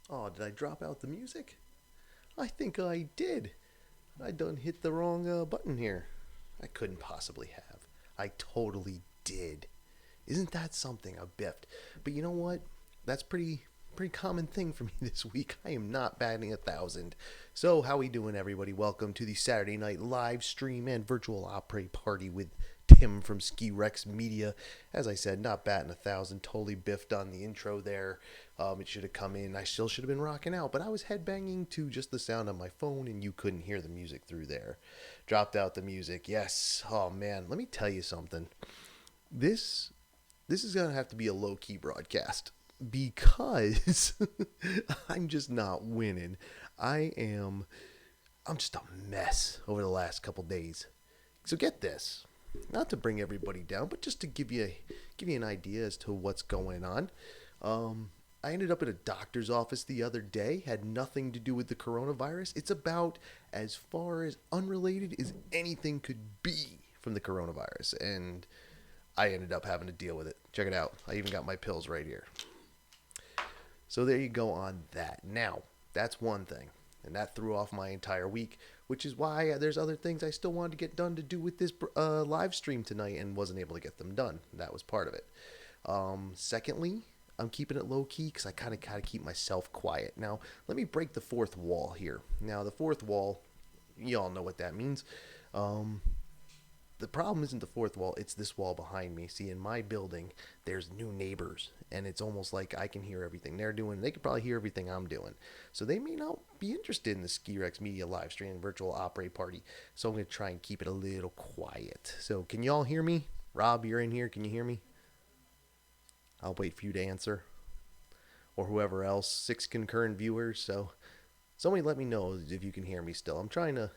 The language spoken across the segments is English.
Oh, did I drop out the music? I think I did. I done hit the wrong button here. I couldn't possibly have. I totally did. Isn't that something? I biffed. But you know what? That's pretty common thing for me this week. I am not batting 1,000. So how we doing, everybody? Welcome to the Saturday night live stream and virtual opera party with Tim from Ski Rex Media. As I said, not batting 1,000. Totally biffed on the intro there. It should have come in. I still should have been rocking out, but I was headbanging to just the sound on my phone, and you couldn't hear the music through there. Dropped out the music. Yes. Oh man, let me tell you something. This is gonna have to be a low key broadcast because I'm just not winning. I'm just a mess over the last couple days. So get this. Not to bring everybody down, but just to give you an idea as to what's going on. I ended up at a doctor's office the other day. Had nothing to do with the coronavirus. It's about as far as unrelated as anything could be from the coronavirus. And I ended up having to deal with it. Check it out. I even got my pills right here. So there you go on that. Now, that's one thing. And that threw off my entire week, which is why there's other things I still wanted to get done to do with this live stream tonight and wasn't able to get them done. That was part of it. Secondly, I'm keeping it low key because I kind of got to keep myself quiet. Now, let me break the fourth wall here. Now, the fourth wall, you all know what that means. The problem isn't the fourth wall, it's this wall behind me. See, in my building, there's new neighbors, and it's almost like I can hear everything they're doing. They could probably hear everything I'm doing. So they may not be interested in the Ski Rex Media live stream and virtual opera party. So I'm going to try and keep it a little quiet. So can you all hear me? Rob, you're in here. Can you hear me? I'll wait for you to answer. Or whoever else, 6 concurrent viewers. So somebody let me know if you can hear me still. I'm trying to,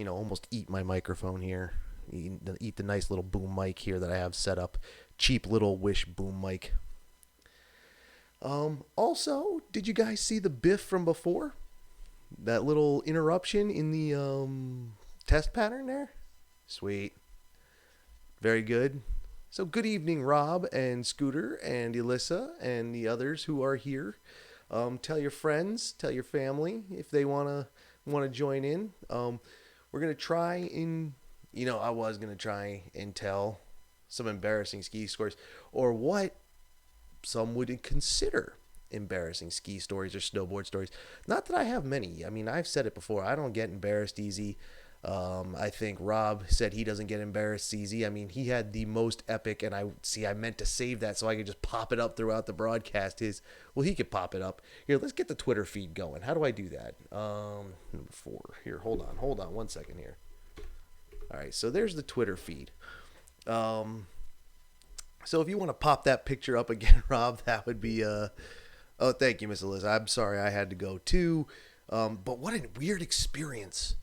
almost eat my microphone here. Eat the nice little boom mic here that I have set up. Cheap little Wish boom mic. Also, did you guys see the biff from before? That little interruption in the test pattern there? Sweet. Very good. So good evening, Rob and Scooter and Elissa and the others who are here. Tell your friends, tell your family if they wanna join in. We're gonna try and I was gonna try and tell some embarrassing ski stories, or what some would consider embarrassing ski stories or snowboard stories. Not that I have many. I mean, I've said it before. I don't get embarrassed easy. I think Rob said he doesn't get embarrassed easy. I mean, he had the most epic, and I meant to save that so I could just pop it up throughout the broadcast. He could pop it up. Here, let's get the Twitter feed going. How do I do that? Number 4. Here, hold on 1 second here. All right, so there's the Twitter feed. So if you want to pop that picture up again, Rob, that would be oh, thank you, Miss Eliza. I'm sorry I had to go too. But what a weird experience.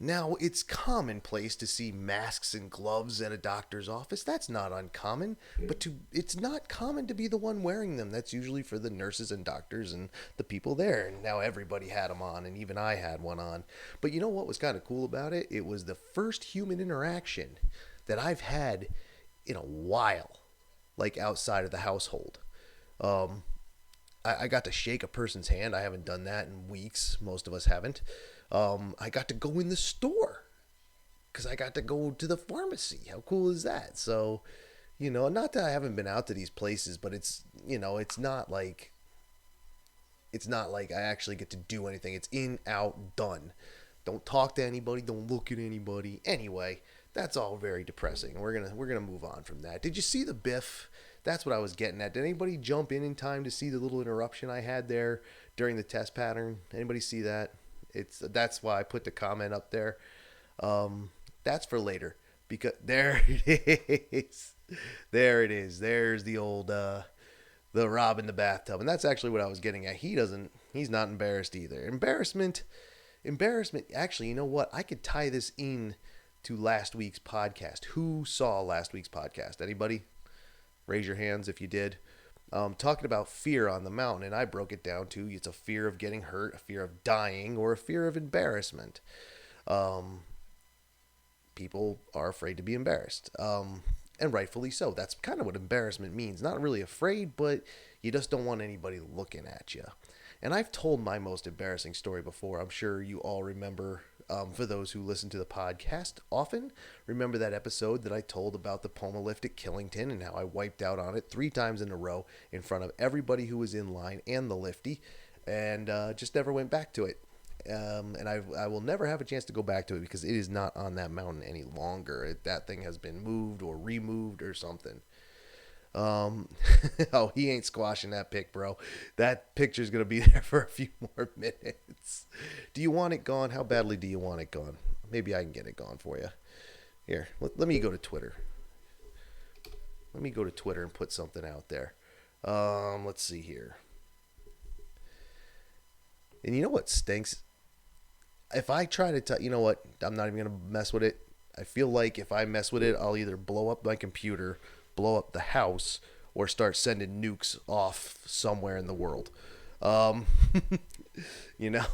Now, it's commonplace to see masks and gloves at a doctor's office. That's not uncommon. But it's not common to be the one wearing them. That's usually for the nurses and doctors and the people there. And now everybody had them on, and even I had one on. But you know what was kind of cool about it? It was the first human interaction that I've had in a while, like outside of the household. I got to shake a person's hand. I haven't done that in weeks. Most of us haven't. I got to go in the store because I got to go to the pharmacy. How cool is that? So, not that I haven't been out to these places, but it's not like I actually get to do anything. It's in, out, done. Don't talk to anybody. Don't look at anybody. Anyway, that's all very depressing. We're gonna move on from that. Did you see the Biff? That's what I was getting at. Did anybody jump in time to see the little interruption I had there during the test pattern? Anybody see that? That's why I put the comment up there. That's for later, because there it is. There it is. There's the old the Rob in the bathtub, and that's actually what I was getting at. He's not embarrassed either. Embarrassment. Actually, you know what? I could tie this in to last week's podcast. Who saw last week's podcast? Anybody? Raise your hands if you did. Talking about fear on the mountain, and I broke it down to it's a fear of getting hurt, a fear of dying, or a fear of embarrassment. People are afraid to be embarrassed, and rightfully so. That's kind of what embarrassment means. Not really afraid, but you just don't want anybody looking at you. And I've told my most embarrassing story before. I'm sure you all remember, for those who listen to the podcast often, remember that episode that I told about the Poma lift at Killington and how I wiped out on it 3 times in a row in front of everybody who was in line and the lifty, and just never went back to it. And I will never have a chance to go back to it because it is not on that mountain any longer. That thing has been moved or removed or something. Oh, he ain't squashing that pic, bro. That picture's going to be there for a few more minutes. Do you want it gone? How badly do you want it gone? Maybe I can get it gone for you. Here, let me go to Twitter. Let me go to Twitter and put something out there. Let's see here. And you know what stinks? If I try to you know what? I'm not even going to mess with it. I feel like if I mess with it, I'll either blow up my computer, blow up the house, or start sending nukes off somewhere in the world. You know,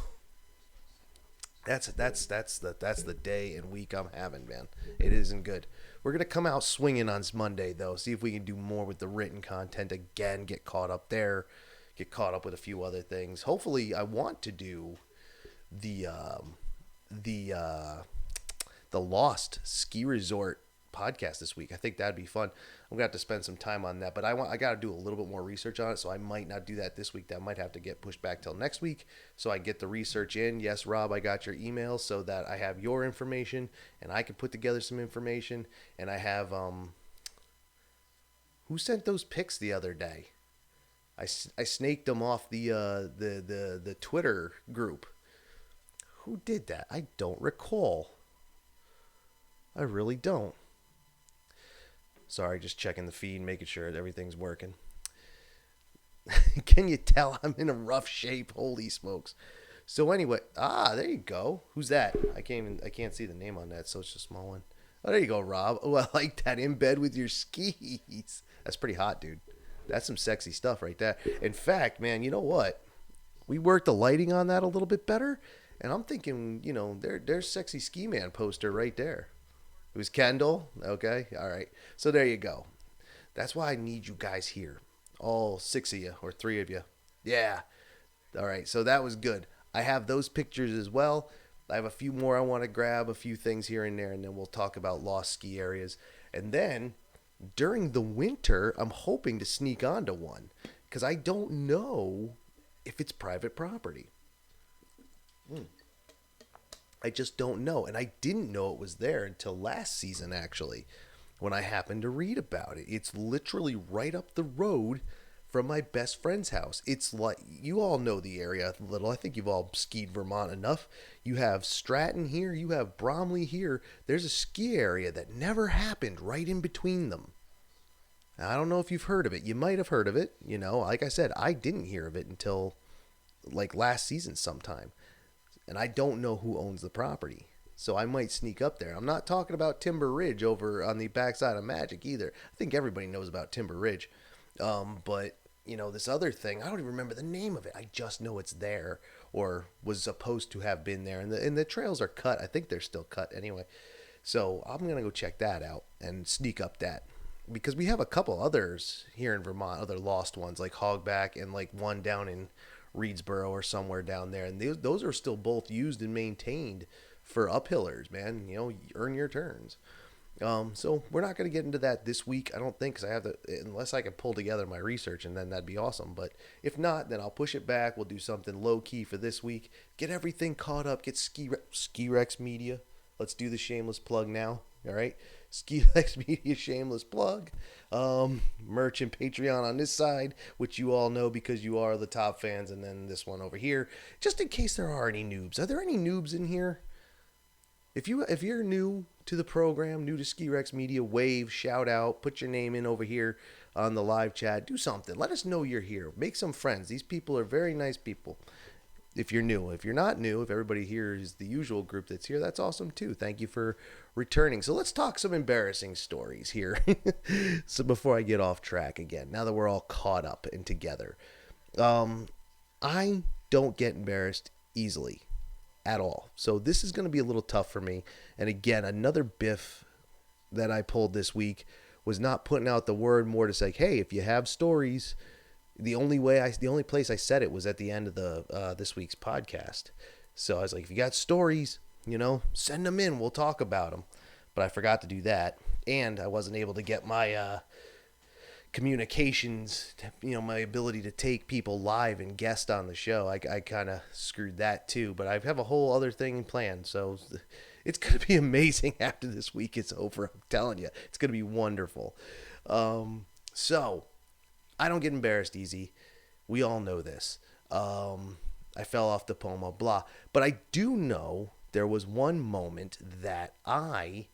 that's the day and week I'm having, man. It isn't good. We're gonna come out swinging on Monday though. See if we can do more with the written content again. Get caught up there. Get caught up with a few other things. Hopefully, I want to do the Lost Ski Resort podcast this week. I think that'd be fun. I'm gonna have to spend some time on that, but I got to do a little bit more research on it, so I might not do that this week. That might have to get pushed back till next week, so I get the research in. Yes, Rob, I got your email so that I have your information and I can put together some information. And I have who sent those pics the other day? I snaked them off the Twitter group. Who did that? I don't recall. I really don't. Sorry, just checking the feed, making sure that everything's working. Can you tell I'm in a rough shape? Holy smokes. So anyway, there you go. Who's that? I can't see the name on that, so it's a small one. Oh, there you go, Rob. Oh, I like that. In bed with your skis. That's pretty hot, dude. That's some sexy stuff right there. In fact, man, you know what? We worked the lighting on that a little bit better, and I'm thinking, there's sexy ski man poster right there. It was Kendall. Okay. All right. So there you go. That's why I need you guys here. All 6 of you or 3 of you. Yeah. All right. So that was good. I have those pictures as well. I have a few more I want to grab, a few things here and there, and then we'll talk about lost ski areas. And then during the winter, I'm hoping to sneak onto one because I don't know if it's private property. I just don't know. And I didn't know it was there until last season, actually, when I happened to read about it. It's literally right up the road from my best friend's house. It's like, you all know the area a little. I think you've all skied Vermont enough. You have Stratton here. You have Bromley here. There's a ski area that never happened right in between them. I don't know if you've heard of it. You might have heard of it. Like I said, I didn't hear of it until like last season sometime. And I don't know who owns the property. So I might sneak up there. I'm not talking about Timber Ridge over on the backside of Magic either. I think everybody knows about Timber Ridge. But, this other thing, I don't even remember the name of it. I just know it's there or was supposed to have been there. And the trails are cut. I think they're still cut anyway. So I'm going to go check that out and sneak up that. Because we have a couple others here in Vermont, other lost ones like Hogback and like one down in Reedsboro or somewhere down there, and those are still both used and maintained for uphillers, man. You know, earn your turns. So we're not going to get into that this week, I don't think, because I have to, unless I can pull together my research, and then that'd be awesome. But if not, then I'll push it back. We'll do something low key for this week. Get everything caught up. Get Ski Rex Media. Let's do the shameless plug now. All right, Ski Rex Media shameless plug. Merch and Patreon on this side, which you all know because you are the top fans, and then this one over here, just in case there are any noobs. Are there any noobs in here? If you're new to the program, new to Ski Rex Media, wave, shout out, put your name in over here on the live chat. Do something. Let us know you're here. Make some friends. These people are very nice people. If you're new, if you're not new, if everybody here is the usual group that's here, that's awesome too. Thank you for returning. So let's talk some embarrassing stories here. So before I get off track again, now that we're all caught up and together, I don't get embarrassed easily at all. So this is going to be a little tough for me. And again, another biff that I pulled this week was not putting out the word more to say, hey, if you have stories, the only place I said it was at the end of the this week's podcast. So I was like, if you got stories, send them in. We'll talk about them. But I forgot to do that. And I wasn't able to get my communications, my ability to take people live and guest on the show. I kind of screwed that too, but I have a whole other thing planned. So it's going to be amazing after this week is over. I'm telling you, it's going to be wonderful. So I don't get embarrassed easy. We all know this. I fell off the Poma, blah. But I do know there was one moment that I'm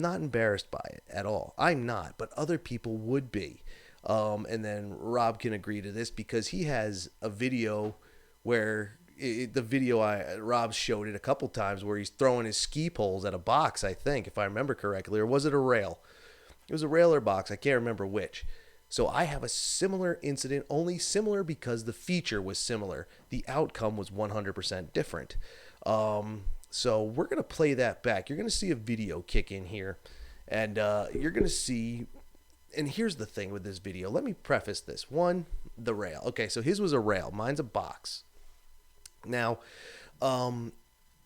not embarrassed by it at all. I'm not, but other people would be. And then Rob can agree to this because he has a video where Rob showed it a couple times where he's throwing his ski poles at a box, I think, if I remember correctly. Or was it a rail? It was a rail or box. I can't remember which. So I have a similar incident, only similar because the feature was similar. The outcome was 100% different. So we're going to play that back. You're going to see a video kick in here. And you're going to see... And here's the thing with this video. Let me preface this. One, the rail. Okay, so his was a rail. Mine's a box. Now,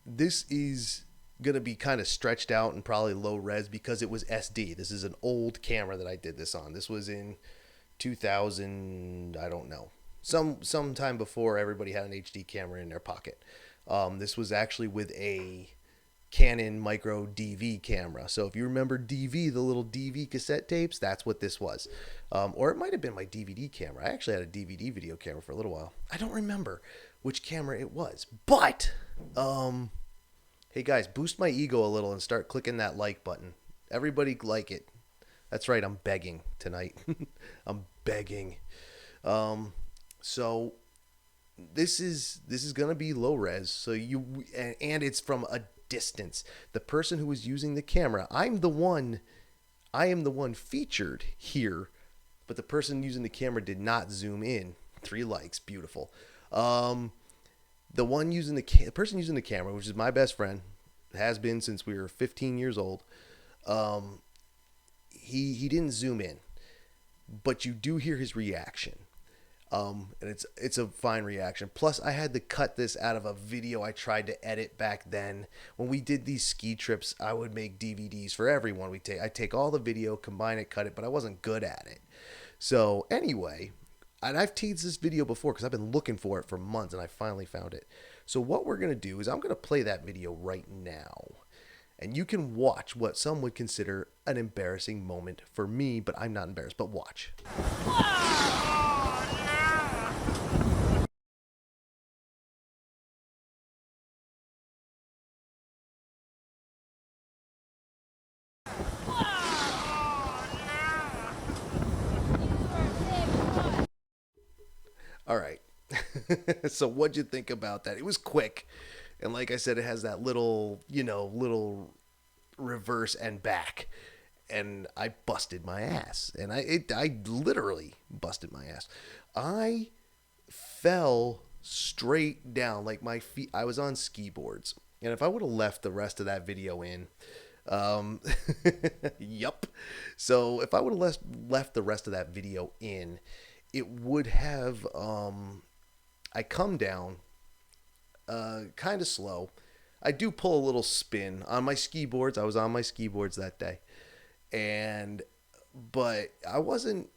this is going to be kind of stretched out and probably low res because it was SD. This is an old camera that I did this on. This was in 2000, I don't know. Sometime before everybody had an HD camera in their pocket. This was actually with a Canon micro DV camera. So if you remember DV, the little DV cassette tapes, that's what this was. Or it might have been my DVD camera. I actually had a DVD video camera for a little while. I don't remember which camera it was. But, hey guys, boost my ego a little and start clicking that like button. Everybody like it. That's right, I'm begging tonight. I'm begging. So this is going to be low res. So and it's from a distance. The person who was using the camera, I am the one featured here, but the person using the camera did not zoom in. 3 likes, beautiful. The person using the camera, which is my best friend, has been since we were 15 years old. He didn't zoom in, but you do hear his reaction. And it's a fine reaction. Plus, I had to cut this out of a video I tried to edit back then. When we did these ski trips, I would make DVDs for everyone. I'd take all the video, combine it, cut it, but I wasn't good at it. So anyway, and I've teased this video before because I've been looking for it for months, and I finally found it. So what we're going to do is I'm going to play that video right now. And you can watch what some would consider an embarrassing moment for me, but I'm not embarrassed. But watch. All right. So what'd you think about that? It was quick. And like I said, it has that little reverse and back. And I busted my ass. And I literally busted my ass. I fell straight down. Like my feet, I was on ski boards. And if I would have left the rest of that video in, yup. So if I would have left the rest of that video in, it would have, I come down kind of slow. I do pull a little spin on my ski boards. I was on my ski boards that day, and but I wasn't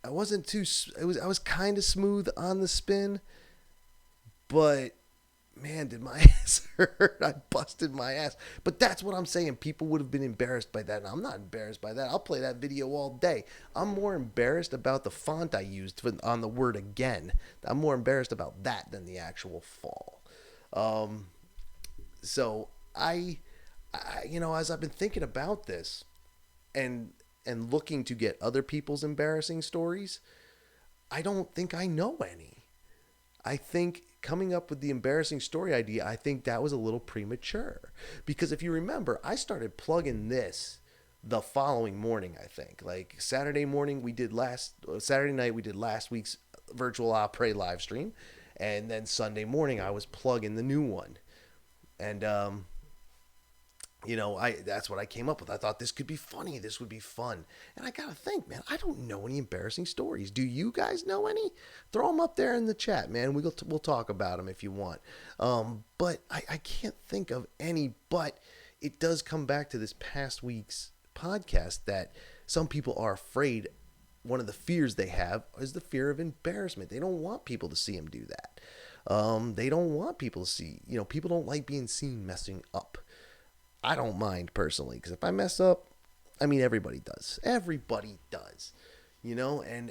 too. I was kind of smooth on the spin, but man, did my ass hurt. I busted my ass. But that's what I'm saying. People would have been embarrassed by that. And I'm not embarrassed by that. I'll play that video all day. I'm more embarrassed about the font I used on the word again. I'm more embarrassed about that than the actual fall. So as I've been thinking about this and looking to get other people's embarrassing stories, I don't think I know any. I think coming up with the embarrassing story idea, I think that was a little premature. Because if you remember, I started plugging this the following morning, I think. Like Saturday night, we did last week's virtual opera live stream. And then Sunday morning, I was plugging the new one. And, that's what I came up with. I thought this could be funny. This would be fun. And I got to think, man, I don't know any embarrassing stories. Do you guys know any? Throw them up there in the chat, man. We'll talk about them if you want. But I can't think of any. But it does come back to this past week's podcast that some people are afraid. One of the fears they have is the fear of embarrassment. They don't want people to see them do that. They don't want people to see, people don't like being seen messing up. I don't mind personally, because if I mess up, everybody does. Everybody does, and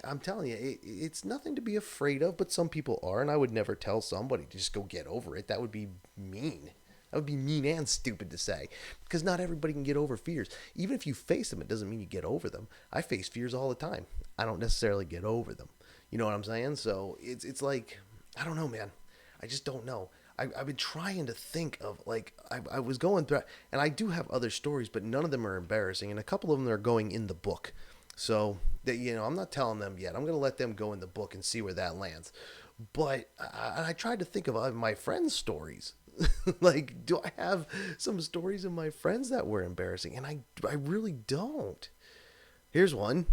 I'm telling you, it's nothing to be afraid of, but some people are, and I would never tell somebody to just go get over it. That would be mean. That would be mean and stupid to say, because not everybody can get over fears. Even if you face them, it doesn't mean you get over them. I face fears all the time. I don't necessarily get over them. You know what I'm saying? So it's like, I don't know, man. I just don't know. I've been trying to think of, I was going through, and I do have other stories, but none of them are embarrassing, and a couple of them are going in the book. So, I'm not telling them yet. I'm going to let them go in the book and see where that lands. But I tried to think of my friends' stories. Like, do I have some stories of my friends that were embarrassing? And I really don't. Here's one.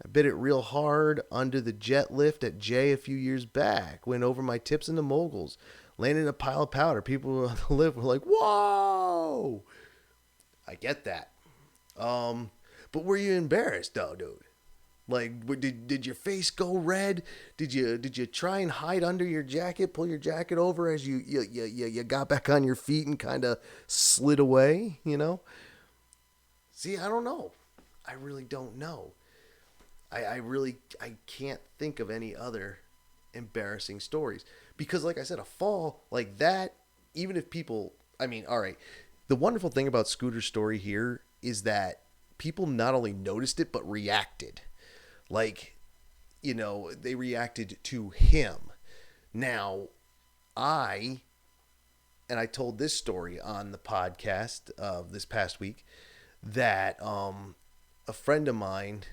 I bit it real hard under the jet lift at Jay a few years back. Went over my tips in the moguls. Landed in a pile of powder. People on the lift were like, whoa! I get that. But were you embarrassed though, dude? Like, did your face go red? Did you try and hide under your jacket, pull your jacket over as you got back on your feet and kind of slid away, See, I don't know. I really don't know. I can't think of any other embarrassing stories, because like I said, a fall like that, even if people, all right, the wonderful thing about Scooter's story here is that people not only noticed it but reacted. Like, they reacted to him. Now, I told this story on the podcast of this past week that a friend of mine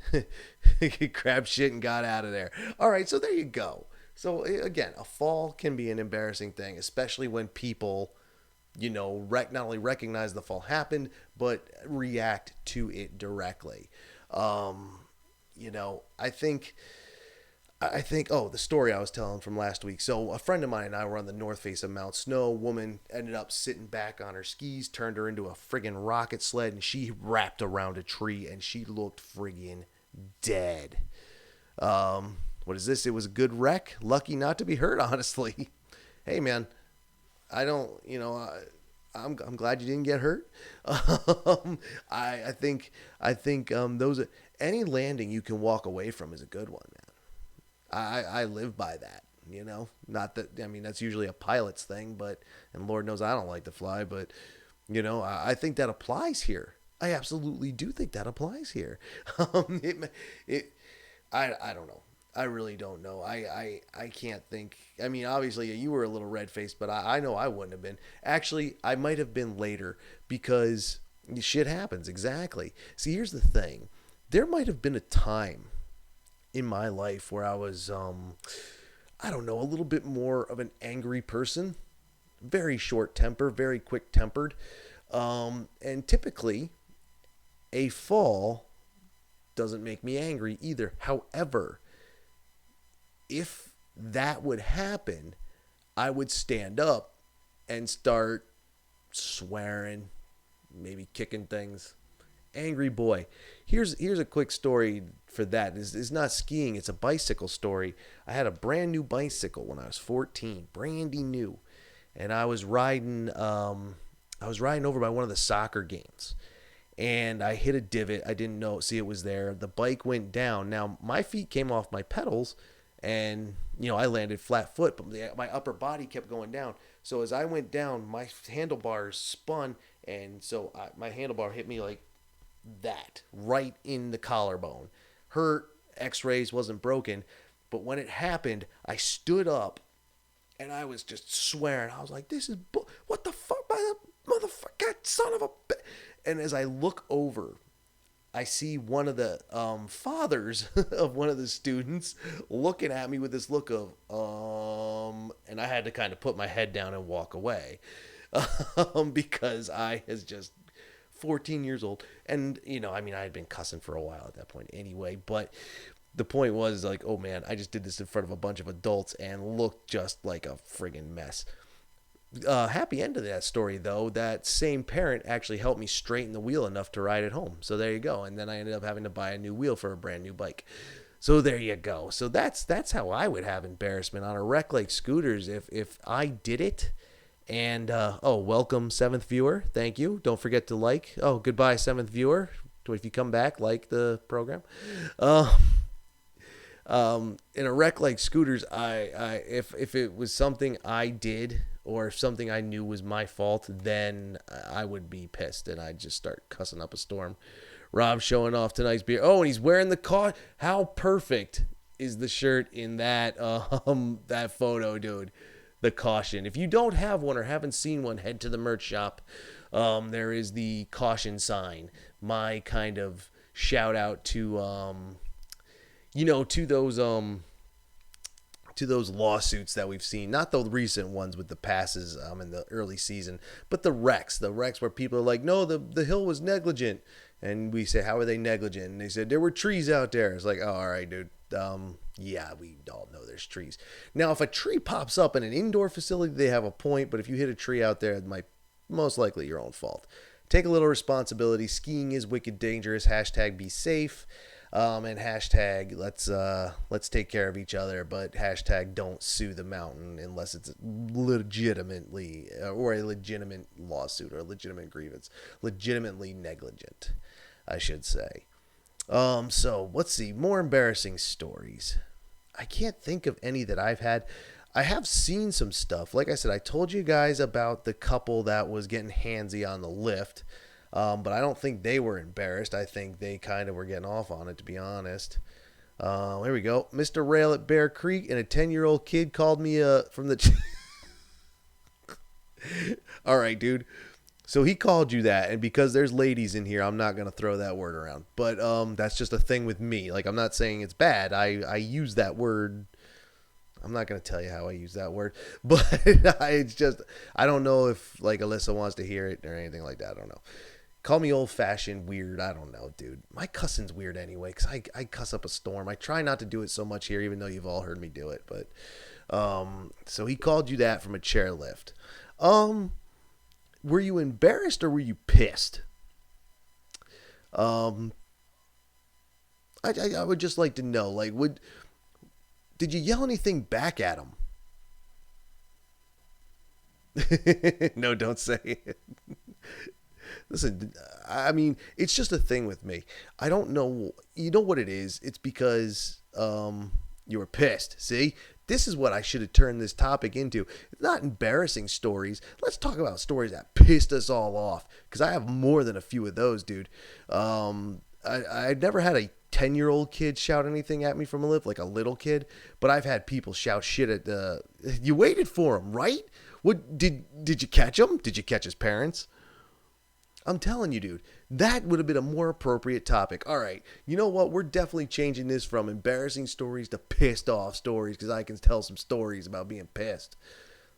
grabbed shit and got out of there. All right, so there you go. So again, a fall can be an embarrassing thing, especially when people, not only recognize the fall happened, but react to it directly. I think, the story I was telling from last week. So a friend of mine and I were on the north face of Mount Snow. Woman ended up sitting back on her skis, turned her into a friggin' rocket sled, and she wrapped around a tree, and she looked friggin' dead. What is this? It was a good wreck. Lucky not to be hurt, honestly. Hey, man, I don't, I'm glad you didn't get hurt. I think those, any landing you can walk away from is a good one, man. I live by that, not that, that's usually a pilot's thing, and Lord knows I don't like to fly, but, I think that applies here. I absolutely do think that applies here. I don't know. I really don't know. I can't think. Obviously you were a little red-faced, but I know I wouldn't have been. Actually, I might have been later, because shit happens. Exactly. See, here's the thing. There might have been a time in my life where I was, a little bit more of an angry person, very short temper, very quick tempered. And typically a fall doesn't make me angry either. However, if that would happen, I would stand up and start swearing, maybe kicking things. Angry boy. Here's a quick story for that. It's not skiing, it's a bicycle story. I had a brand new bicycle when I was 14, brandy new. And I was riding over by one of the soccer games. And I hit a divot. I didn't see it was there. The bike went down. Now, my feet came off my pedals, and, I landed flat foot, but my upper body kept going down. So as I went down, my handlebars spun, and so my handlebar hit me like that, right in the collarbone. Hurt, x-rays, wasn't broken. But when it happened, I stood up, and I was just swearing. I was like, this is what the fuck, by the motherfucker, son of a... And as I look over, I see one of the fathers of one of the students looking at me with this look of, and I had to kind of put my head down and walk away because I was just 14 years old. And, I had been cussing for a while at that point anyway, but the point was like, oh man, I just did this in front of a bunch of adults and looked just like a friggin' mess. Happy end of that story, though. That same parent actually helped me straighten the wheel enough to ride it home. So there you go. And then I ended up having to buy a new wheel for a brand new bike. So there you go. So that's how I would have embarrassment on a wreck like scooters if I did it. And, welcome, 7th viewer. Thank you. Don't forget to like. Oh, goodbye, 7th viewer. If you come back, like the program. In a wreck like scooters, if it was something I did, or if something I knew was my fault, then I would be pissed and I'd just start cussing up a storm. Rob showing off tonight's beer. Oh, and he's wearing the car. How perfect is the shirt in that that photo, dude? The caution. If you don't have one or haven't seen one, head to the merch shop. There is the caution sign. My kind of shout out to to those lawsuits that we've seen, not the recent ones with the passes in the early season, but the wrecks where people are like, no, the hill was negligent. And we say, how are they negligent? And they said, there were trees out there. It's like, oh, all right, dude. Yeah, we all know there's trees. Now, if a tree pops up in an indoor facility, they have a point. But if you hit a tree out there, it might most likely your own fault. Take a little responsibility. Skiing is wicked dangerous. # be safe. And # let's take care of each other, but # don't sue the mountain unless it's legitimately or a legitimate lawsuit or a legitimate grievance, legitimately negligent, I should say. So let's see, more embarrassing stories. I can't think of any that I've had. I have seen some stuff. Like I said, I told you guys about the couple that was getting handsy on the lift. But I don't think they were embarrassed. I think they kind of were getting off on it, to be honest. Here we go. Mr. Rail at Bear Creek and a 10-year-old kid called me from the... All right, dude. So he called you that, and because there's ladies in here, I'm not going to throw that word around. But that's just a thing with me. Like, I'm not saying it's bad. I use that word... I'm not going to tell you how I use that word, but it's just, I don't know if like Alyssa wants to hear it or anything like that. I don't know. Call me old-fashioned, weird. I don't know, dude. My cussing's weird anyway because I cuss up a storm. I try not to do it so much here, even though you've all heard me do it. But so he called you that from a chairlift. Were you embarrassed or were you pissed? I would just like to know, like, did you yell anything back at him? No, don't say it. Listen, I mean, it's just a thing with me. I don't know. You know what it is? It's because you were pissed. See? This is what I should have turned this topic into. It's not embarrassing stories. Let's talk about stories that pissed us all off. Because I have more than a few of those, dude. I've never had a 10-year-old kid shout anything at me from a lift, like a little kid. But I've had people shout shit at the... You waited for him, right? What did you catch him? Did you catch his parents? I'm telling you, dude, that would have been a more appropriate topic. All right, you know what? We're definitely changing this from embarrassing stories to pissed off stories because I can tell some stories about being pissed.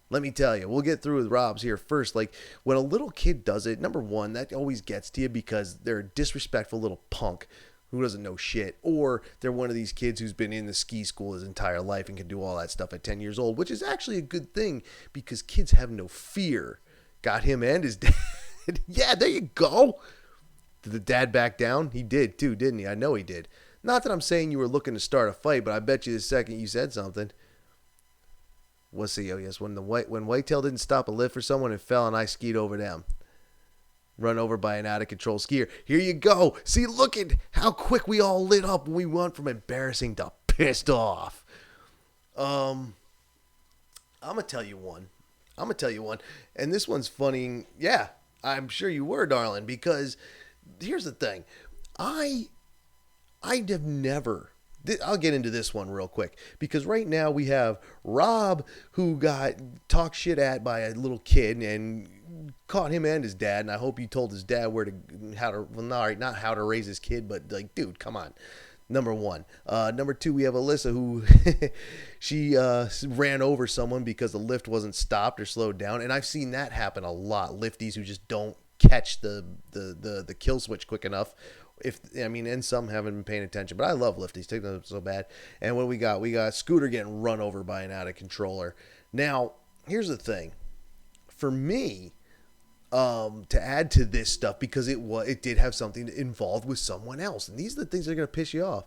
Let me tell you, we'll get through with Rob's here first. Like, when a little kid does it, number one, that always gets to you because they're a disrespectful little punk who doesn't know shit, or they're one of these kids who's been in the ski school his entire life and can do all that stuff at 10 years old, which is actually a good thing because kids have no fear. Got him and his dad. Yeah, there you go. Did the dad back down? He did too, didn't he? I know he did. Not that I'm saying you were looking to start a fight, but I bet you the second you said something. What's the, oh yes, when Whitetail didn't stop a lift for someone and fell and I skied over them. Run over by an out-of-control skier. Here you go. See, look at how quick we all lit up when we went from embarrassing to pissed off. I'm going to tell you one. And this one's funny. Yeah, I'm sure you were, darling, because here's the thing. I have never... I'll get into this one real quick because right now we have Rob who got talked shit at by a little kid and caught him and his dad. And I hope you told his dad not how to raise his kid, but like, dude, come on. Number one. Number two, we have Alyssa who she ran over someone because the lift wasn't stopped or slowed down. And I've seen that happen a lot. Lifties who just don't catch the kill switch quick enough. And some haven't been paying attention, but I love lifties. Take them so bad. And what we got? We got Scooter getting run over by an out-of-controller. Now, here's the thing. For me, to add to this stuff, because it did have something involved with someone else. And these are the things that are going to piss you off.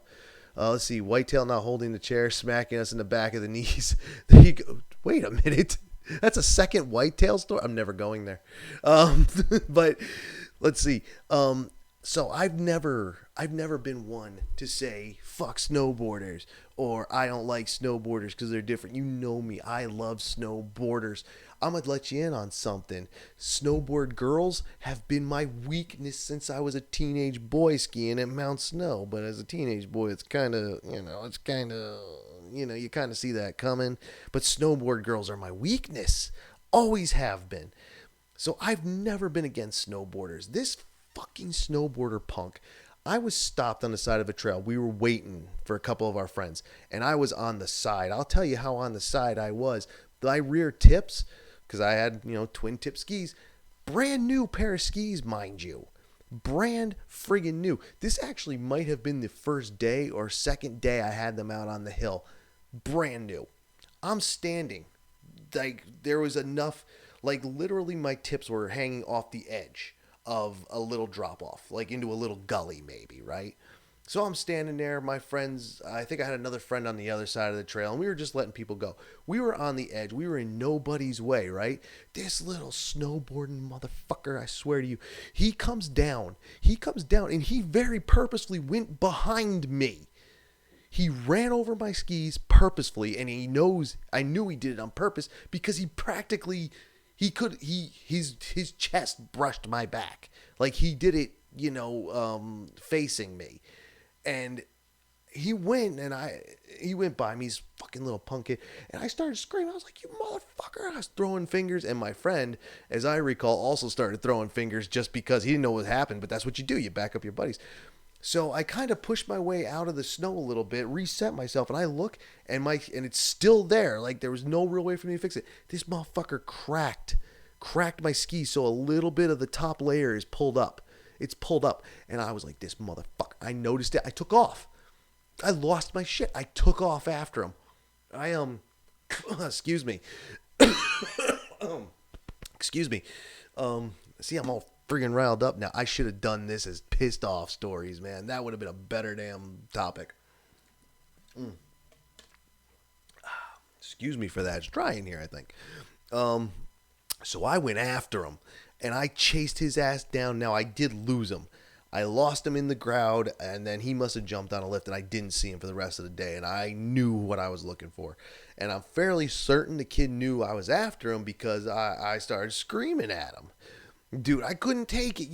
Let's see. Whitetail not holding the chair, smacking us in the back of the knees. There you go. Wait a minute. That's a second Whitetail story? I'm never going there. But let's see. So I've never been one to say fuck snowboarders or I don't like snowboarders because they're different. You know me. I love snowboarders. I'm going to let you in on something. Snowboard girls have been my weakness since I was a teenage boy skiing at Mount Snow. But as a teenage boy, you kind of see that coming. But snowboard girls are my weakness. Always have been. So I've never been against snowboarders. This fucking snowboarder punk. I was stopped on the side of a trail. We were waiting for a couple of our friends, and I was on the side. I'll tell you how on the side I was. My rear tips, because I had, twin tip skis. Brand new pair of skis, mind you. Brand friggin' new. This actually might have been the first day or second day I had them out on the hill. Brand new. I'm standing. Like, there was enough, like, literally my tips were hanging off the edge of a little drop off, like into a little gully maybe, right? So I'm standing there, my friends, I think I had another friend on the other side of the trail, and we were just letting people go. We were on the edge. We were in nobody's way, right? This little snowboarding motherfucker, I swear to you, he comes down, and he very purposefully went behind me. He ran over my skis purposefully, and I knew he did it on purpose because he practically... his chest brushed my back. Like he did it, facing me. And he went by me, he's fucking little punk kid. And I started screaming. I was like, you motherfucker. I was throwing fingers. And my friend, as I recall, also started throwing fingers just because he didn't know what happened. But that's what you do. You back up your buddies. So I kind of pushed my way out of the snow a little bit, reset myself, and I look, and it's still there. Like there was no real way for me to fix it. This motherfucker cracked my ski, so a little bit of the top layer is pulled up. It's pulled up, and I was like, this motherfucker. I noticed it. I took off. I lost my shit. I took off after him. Excuse me. Excuse me. See, I'm all friggin' riled up now. I should have done this as pissed off stories, man. That would have been a better damn topic. Excuse me for that. It's dry in here, I think. So I went after him, and I chased his ass down. Now, I did lose him. I lost him in the crowd, and then he must have jumped on a lift, and I didn't see him for the rest of the day, and I knew what I was looking for. And I'm fairly certain the kid knew I was after him because I started screaming at him. Dude, I couldn't take it.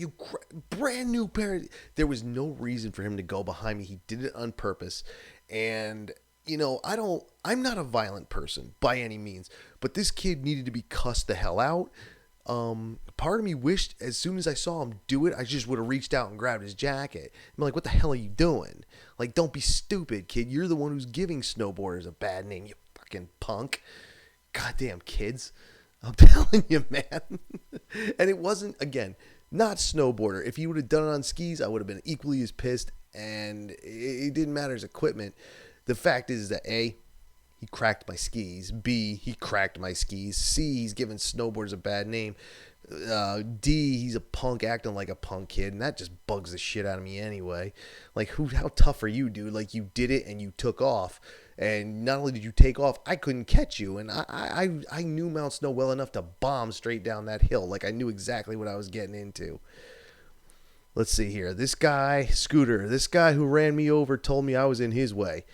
Brand new pair. There was no reason for him to go behind me. He did it on purpose. And, I'm not a violent person by any means, but this kid needed to be cussed the hell out. Part of me wished as soon as I saw him do it, I just would have reached out and grabbed his jacket. I'm like, what the hell are you doing? Like, don't be stupid, kid. You're the one who's giving snowboarders a bad name, you fucking punk. Goddamn kids. I'm telling you, man. And it wasn't, again, not snowboarder. If he would have done it on skis, I would have been equally as pissed. and it didn't matter his equipment. The fact is that A, he cracked my skis. B, he cracked my skis. C, he's giving snowboarders a bad name. D, he's a punk acting like a punk kid, and that just bugs the shit out of me anyway. Like, how tough are you, dude? Like, you did it and you took off. And not only did you take off, I couldn't catch you. And I knew Mount Snow well enough to bomb straight down that hill. Like, I knew exactly what I was getting into. Let's see here. This guy, Scooter, this guy who ran me over told me I was in his way.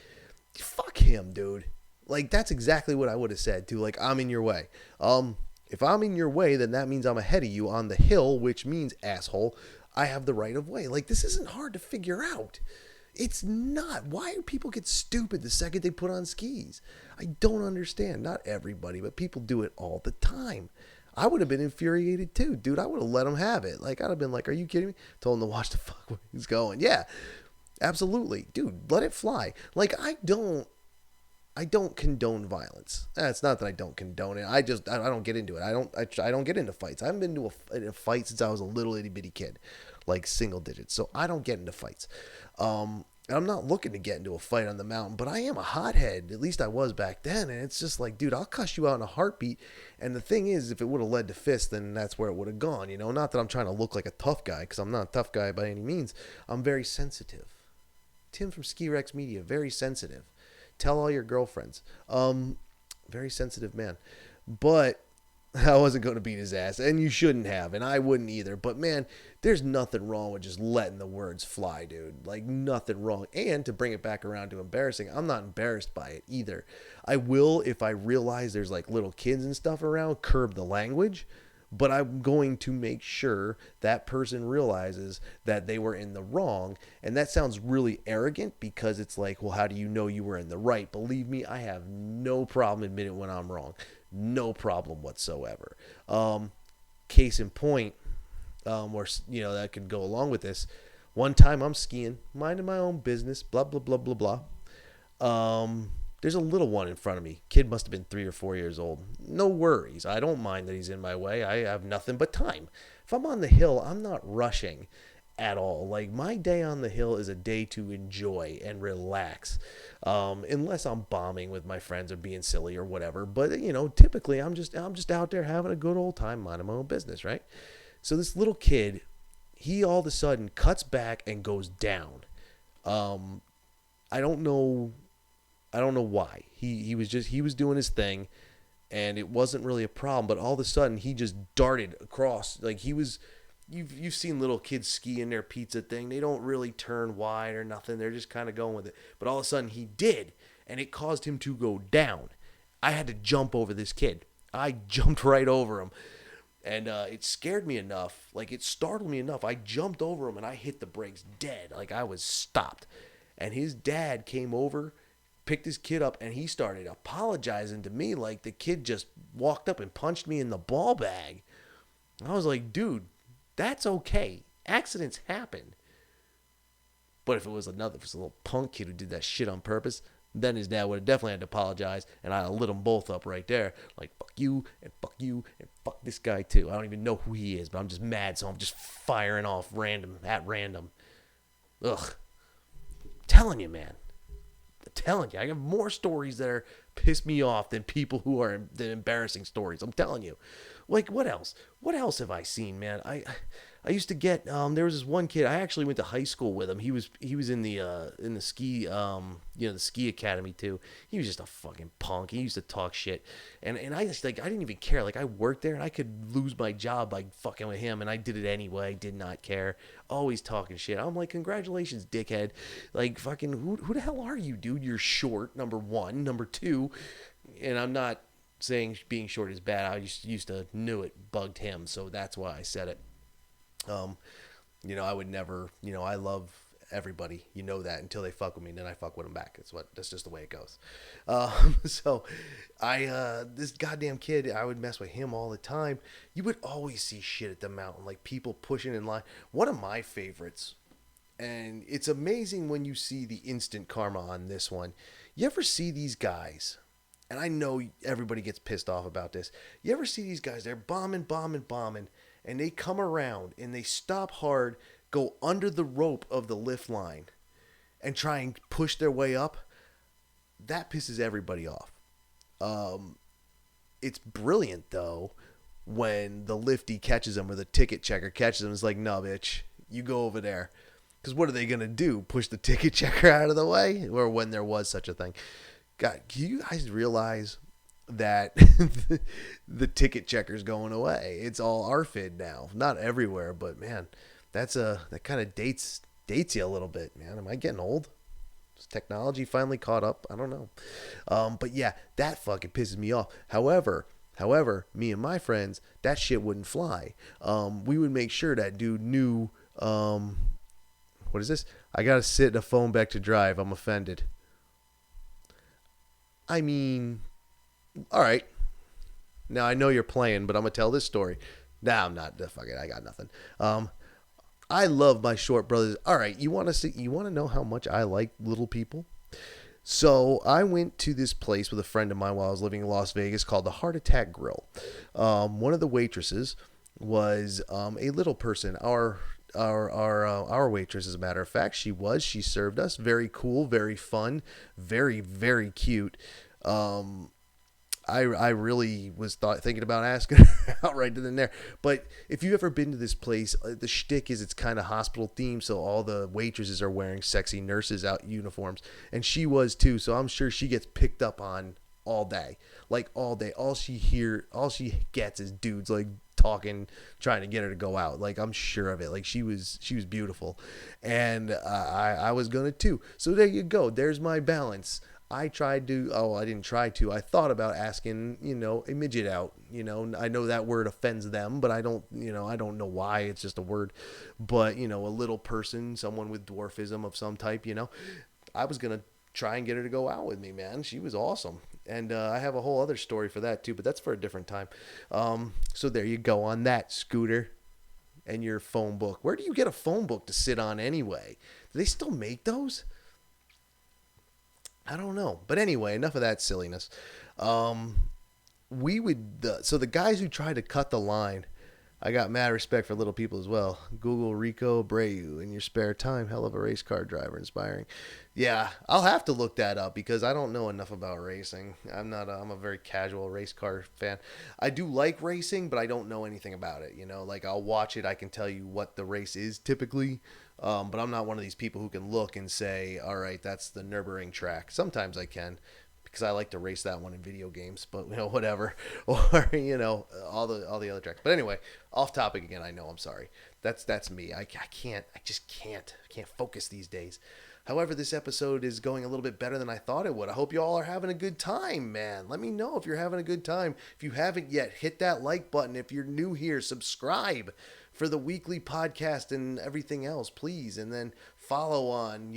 Fuck him, dude. Like, that's exactly what I would have said, too. Like, I'm in your way. If I'm in your way, then that means I'm ahead of you on the hill, which means, asshole, I have the right of way. Like, this isn't hard to figure out. It's not. Why do people get stupid the second they put on skis? I don't understand. Not everybody, but people do it all the time. I would have been infuriated too, dude. I would have let him have it. Like, I'd have been like, are you kidding me? Told him to watch the fuck where he's going. Yeah, absolutely. Dude, let it fly. Like, I don't condone violence. It's not that I don't condone it. I don't get into it. I don't get into fights. I haven't been to a fight since I was a little itty bitty kid, like single digits. So I don't get into fights. I'm not looking to get into a fight on the mountain, but I am a hothead. At least I was back then. And it's just like, dude, I'll cuss you out in a heartbeat. And the thing is, if it would have led to fists, then that's where it would have gone. You know, not that I'm trying to look like a tough guy, because I'm not a tough guy by any means. I'm very sensitive. Tim from Ski Rex Media, very sensitive. Tell all your girlfriends. Very sensitive man. But I wasn't going to beat his ass, and you shouldn't have, and I wouldn't either. But man, there's nothing wrong with just letting the words fly, dude. Like, nothing wrong. And to bring it back around to embarrassing, I'm not embarrassed by it either. I will, if I realize there's like little kids and stuff around, curb the language. But I'm going to make sure that person realizes that they were in the wrong. And that sounds really arrogant, because it's like, well, how do you know you were in the right? Believe me, I have no problem admitting when I'm wrong. No problem whatsoever. Case in point, or, you know, that could go along with this. One time I'm skiing, minding my own business, blah, blah, blah, blah, blah. There's a little one in front of me. Kid must have been 3 or 4 years old. No worries. I don't mind that he's in my way. I have nothing but time. If I'm on the hill, I'm not rushing at all. Like, my day on the hill is a day to enjoy and relax. Unless I'm bombing with my friends or being silly or whatever. But, you know, typically I'm just out there having a good old time, minding my own business, right? So this little kid, he all of a sudden cuts back and goes down. I don't know why. He was doing his thing, and it wasn't really a problem, but all of a sudden he just darted across. Like, he was, you've seen little kids ski in their pizza thing. They don't really turn wide or nothing. They're just kind of going with it. But all of a sudden he did, and it caused him to go down. I had to jump over this kid. I jumped right over him. And it scared me enough, like, it startled me enough. I jumped over him and I hit the brakes dead. Like, I was stopped. And his dad came over, picked his kid up, and he started apologizing to me like the kid just walked up and punched me in the ball bag. I was like, dude, that's okay. Accidents happen. But if it was a little punk kid who did that shit on purpose, then his dad would have definitely had to apologize, and I'd have lit them both up right there. Like, fuck you, and fuck this guy too. I don't even know who he is, but I'm just mad, so I'm just firing off at random. Ugh. Telling you, man. I'm telling you. I have more stories that are piss me off than people who are the embarrassing stories. I'm telling you. Like, what else? What else have I seen, man? I used to get there was this one kid. I actually went to high school with him. He was in the ski the ski academy too. He was just a fucking punk. He used to talk shit, and I just, like, I didn't even care. Like, I worked there and I could lose my job by fucking with him, and I did it anyway. Did not care. Always talking shit. I'm like, congratulations, dickhead. Like, fucking who the hell are you, dude? You're short. Number one. Number two, and I'm not saying being short is bad. I just used to knew it bugged him, so that's why I said it. I would never, I love everybody, that, until they fuck with me, and then I fuck with them back. That's just the way it goes. So this goddamn kid, I would mess with him all the time. You would always see shit at the mountain, like people pushing in line. One of my favorites, and it's amazing when you see the instant karma on this one. You ever see these guys? And I know everybody gets pissed off about this. You ever see these guys? They're bombing, and they come around and they stop hard, go under the rope of the lift line, and try and push their way up, that pisses everybody off. It's brilliant, though, when the lifty catches them or the ticket checker catches them. It's like, no, bitch, you go over there. Because what are they going to do? Push the ticket checker out of the way? Or when there was such a thing. God, can you guys realize that the ticket checker's going away? It's all RFID now. Not everywhere, but man, that kind of dates you a little bit, man. Am I getting old? Is technology finally caught up? I don't know. But yeah, that fucking pisses me off. However, me and my friends, that shit wouldn't fly. We would make sure that dude knew. What is this? I gotta sit a phone back to drive. I'm offended. I mean, all right. Now I know you're playing, but I'm gonna tell this story. Nah, I'm not. Fuck it. I got nothing. I love my short brothers. All right, you want to know how much I like little people? So I went to this place with a friend of mine while I was living in Las Vegas called the Heart Attack Grill. One of the waitresses was a little person. Our waitress, as a matter of fact, she served us. Very cool, very fun, very, very cute. I really was thinking about asking her out right then and there. But if you've ever been to this place, the shtick is it's kind of hospital themed, so all the waitresses are wearing sexy nurses out uniforms, and she was too. So I'm sure she gets picked up on all day, like all day. All she gets is dudes like talking, trying to get her to go out. Like, I'm sure of it. Like, she was beautiful, and I was gonna too. So there you go. There's my balance. I didn't try to. I thought about asking, a midget out. I know that word offends them, but I don't know why. It's just a word. But, a little person, someone with dwarfism of some type, I was going to try and get her to go out with me, man. She was awesome. And I have a whole other story for that, too, but that's for a different time. So there you go on that, Scooter, and your phone book. Where do you get a phone book to sit on anyway? Do they still make those? I don't know. But anyway, enough of that silliness. So the guys who tried to cut the line, I got mad respect for little people as well. Google Rico Abreu in your spare time. Hell of a race car driver, inspiring. Yeah, I'll have to look that up because I don't know enough about racing. I'm a very casual race car fan. I do like racing, but I don't know anything about it. Like, I'll watch it. I can tell you what the race is typically. But I'm not one of these people who can look and say, all right, that's the Nürburgring track. Sometimes I can because I like to race that one in video games, but whatever. Or, all the other tracks. But anyway, off topic again. I know, I'm sorry. That's me. I just can't focus these days. However, this episode is going a little bit better than I thought it would. I hope you all are having a good time, man. Let me know if you're having a good time. If you haven't yet, hit that like button. If you're new here, subscribe for the weekly podcast and everything else, please. And then follow on,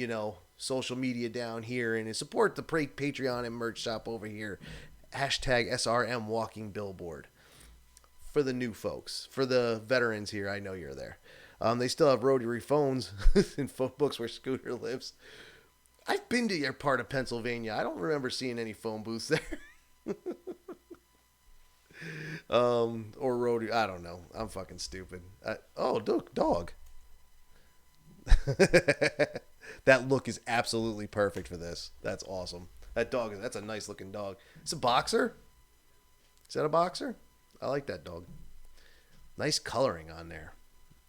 social media down here and support the Patreon and merch shop over here. Hashtag SRM Walking Billboard. For the new folks. For the veterans here, I know you're there. They still have rotary phones in phone books where Scooter lives. I've been to your part of Pennsylvania. I don't remember seeing any phone booths there. Or rotary. I don't know. I'm fucking stupid. Dog. That look is absolutely perfect for this. That's awesome. That's a nice looking dog. It's a boxer? Is that a boxer? I like that dog. Nice coloring on there.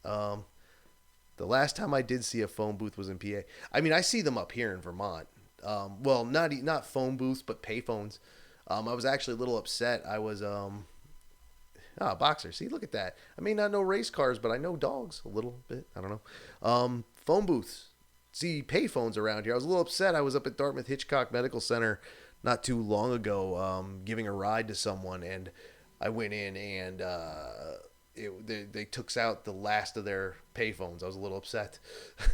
The last time I did see a phone booth was in PA. I mean, I see them up here in Vermont. Well, not phone booths, but pay phones. I was actually a little upset. I was boxer. See, look at that. I may not know race cars, but I know dogs a little bit. I don't know. Phone booths. See, pay phones around here. I was a little upset. I was up at Dartmouth Hitchcock Medical Center not too long ago, giving a ride to someone, and I went in and they took out the last of their payphones. I was a little upset.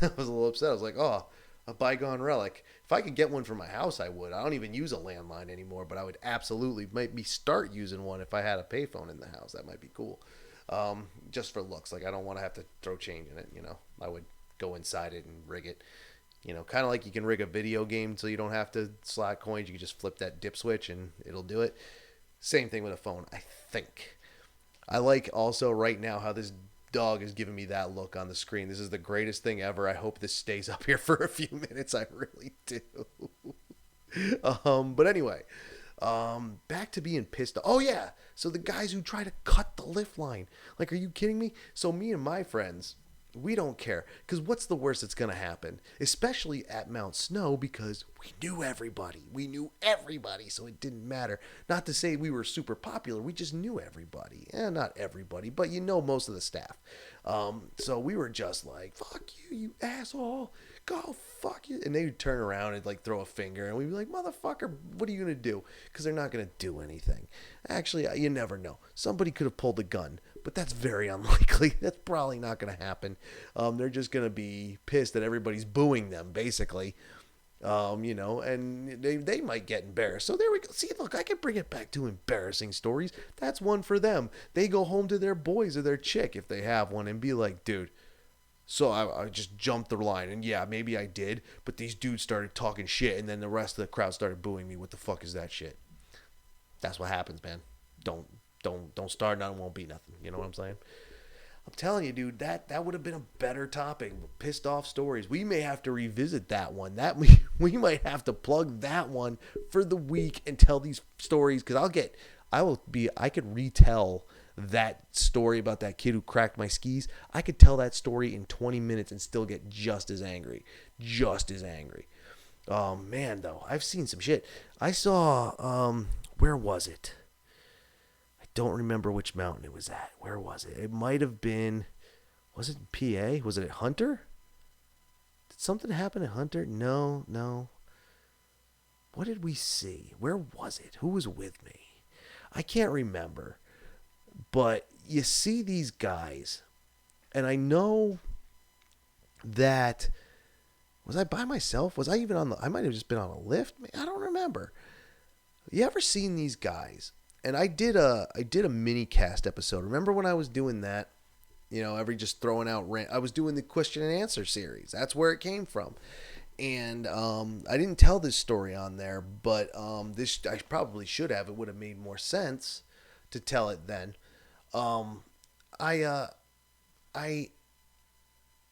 I was like, oh, a bygone relic. If I could get one for my house, I would. I don't even use a landline anymore, but I would absolutely maybe start using one if I had a payphone in the house. That might be cool. Just for looks. Like, I don't want to have to throw change in it, I would go inside it and rig it. Kind of like you can rig a video game so you don't have to slot coins. You can just flip that dip switch and it'll do it. Same thing with a phone, I think. I like also right now how this dog is giving me that look on the screen. This is the greatest thing ever. I hope this stays up here for a few minutes. I really do. But anyway, back to being pissed off. Oh yeah, so the guys who try to cut the lift line. Like, are you kidding me? So me and my friends, we don't care. Because what's the worst that's going to happen? Especially at Mount Snow, because we knew everybody. We knew everybody, so it didn't matter. Not to say we were super popular. We just knew everybody. Not everybody, but you know most of the staff. So we were just like, fuck you, you asshole. Go fuck you. And they would turn around and like throw a finger. And we'd be like, motherfucker, what are you going to do? Because they're not going to do anything. Actually, you never know. Somebody could have pulled a gun. But that's very unlikely. That's probably not going to happen. They're just going to be pissed that everybody's booing them, basically. And they might get embarrassed. So there we go. See, look, I can bring it back to embarrassing stories. That's one for them. They go home to their boys or their chick, if they have one, and be like, dude, so I just jumped the line. And yeah, maybe I did. But these dudes started talking shit, and then the rest of the crowd started booing me. What the fuck is that shit? That's what happens, man. Don't start, and it won't be nothing. You know what I'm saying? I'm telling you, dude, that would have been a better topic. Pissed off stories. We may have to revisit that one. We might have to plug that one for the week and tell these stories, because I could retell that story about that kid who cracked my skis. I could tell that story in 20 minutes and still get just as angry. Oh man, though, I've seen some shit. I saw where was it? Don't remember which mountain it was at. Where was it? It might have been, was it PA? Was it at Hunter? Did something happen at Hunter? No. What did we see? Where was it? Who was with me? I can't remember. But you see these guys, and I know that, was I by myself? Was I even I might have just been on a lift. I don't remember. You ever seen these guys? And I did a mini cast episode. Remember when I was doing that? Just throwing out I was doing the question and answer series. That's where it came from. And I didn't tell this story on there, but this I probably should have. It would have made more sense to tell it then. I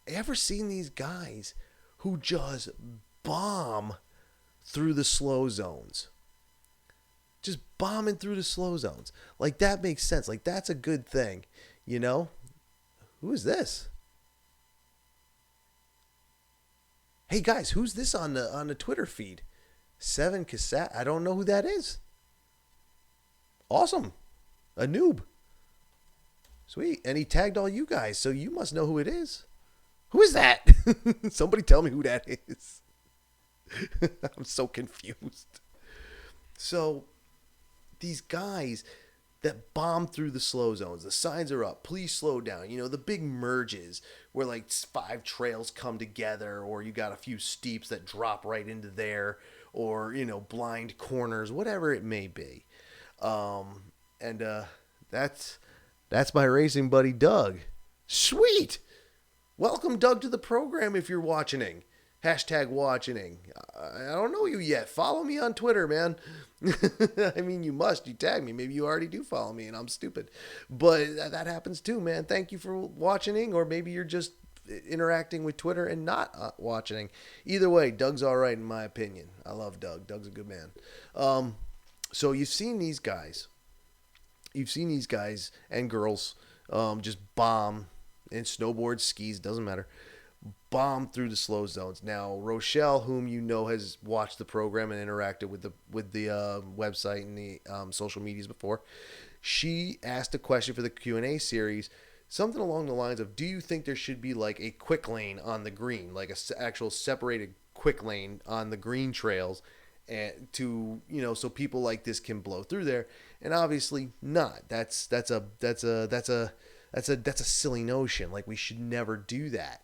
ever seen these guys who just bomb through the slow zones? Just bombing through the slow zones. Like, that makes sense. Like, that's a good thing. Who is this? Hey guys, who's this on the Twitter feed? 7 Cassette. I don't know who that is. Awesome. A noob. Sweet. And he tagged all you guys, so you must know who it is. Who is that? Somebody tell me who that is. I'm so confused. So, these guys that bomb through the slow zones, the signs are up, please slow down. The big merges where like 5 trails come together, or you got a few steeps that drop right into there, or, blind corners, whatever it may be. That's my racing buddy, Doug. Sweet. Welcome, Doug, to the program if you're watching. #watching. I don't know you yet. Follow me on Twitter, man. I mean, you must. You tag me. Maybe you already do follow me and I'm stupid. But that happens too, man. Thank you for watching. Or maybe you're just interacting with Twitter and not watching. Either way, Doug's all right in my opinion. I love Doug. Doug's a good man. So you've seen these guys. You've seen these guys and girls just bomb in snowboard, skis, doesn't matter. Bomb through the slow zones. Now, Rochelle, whom you know has watched the program and interacted with the website and the social medias before, she asked a question for the Q&A series, something along the lines of, do you think there should be like a quick lane on the green, like a actual separated quick lane on the green trails, and to, so people like this can blow through there? And obviously not. That's a silly notion. Like, we should never do that.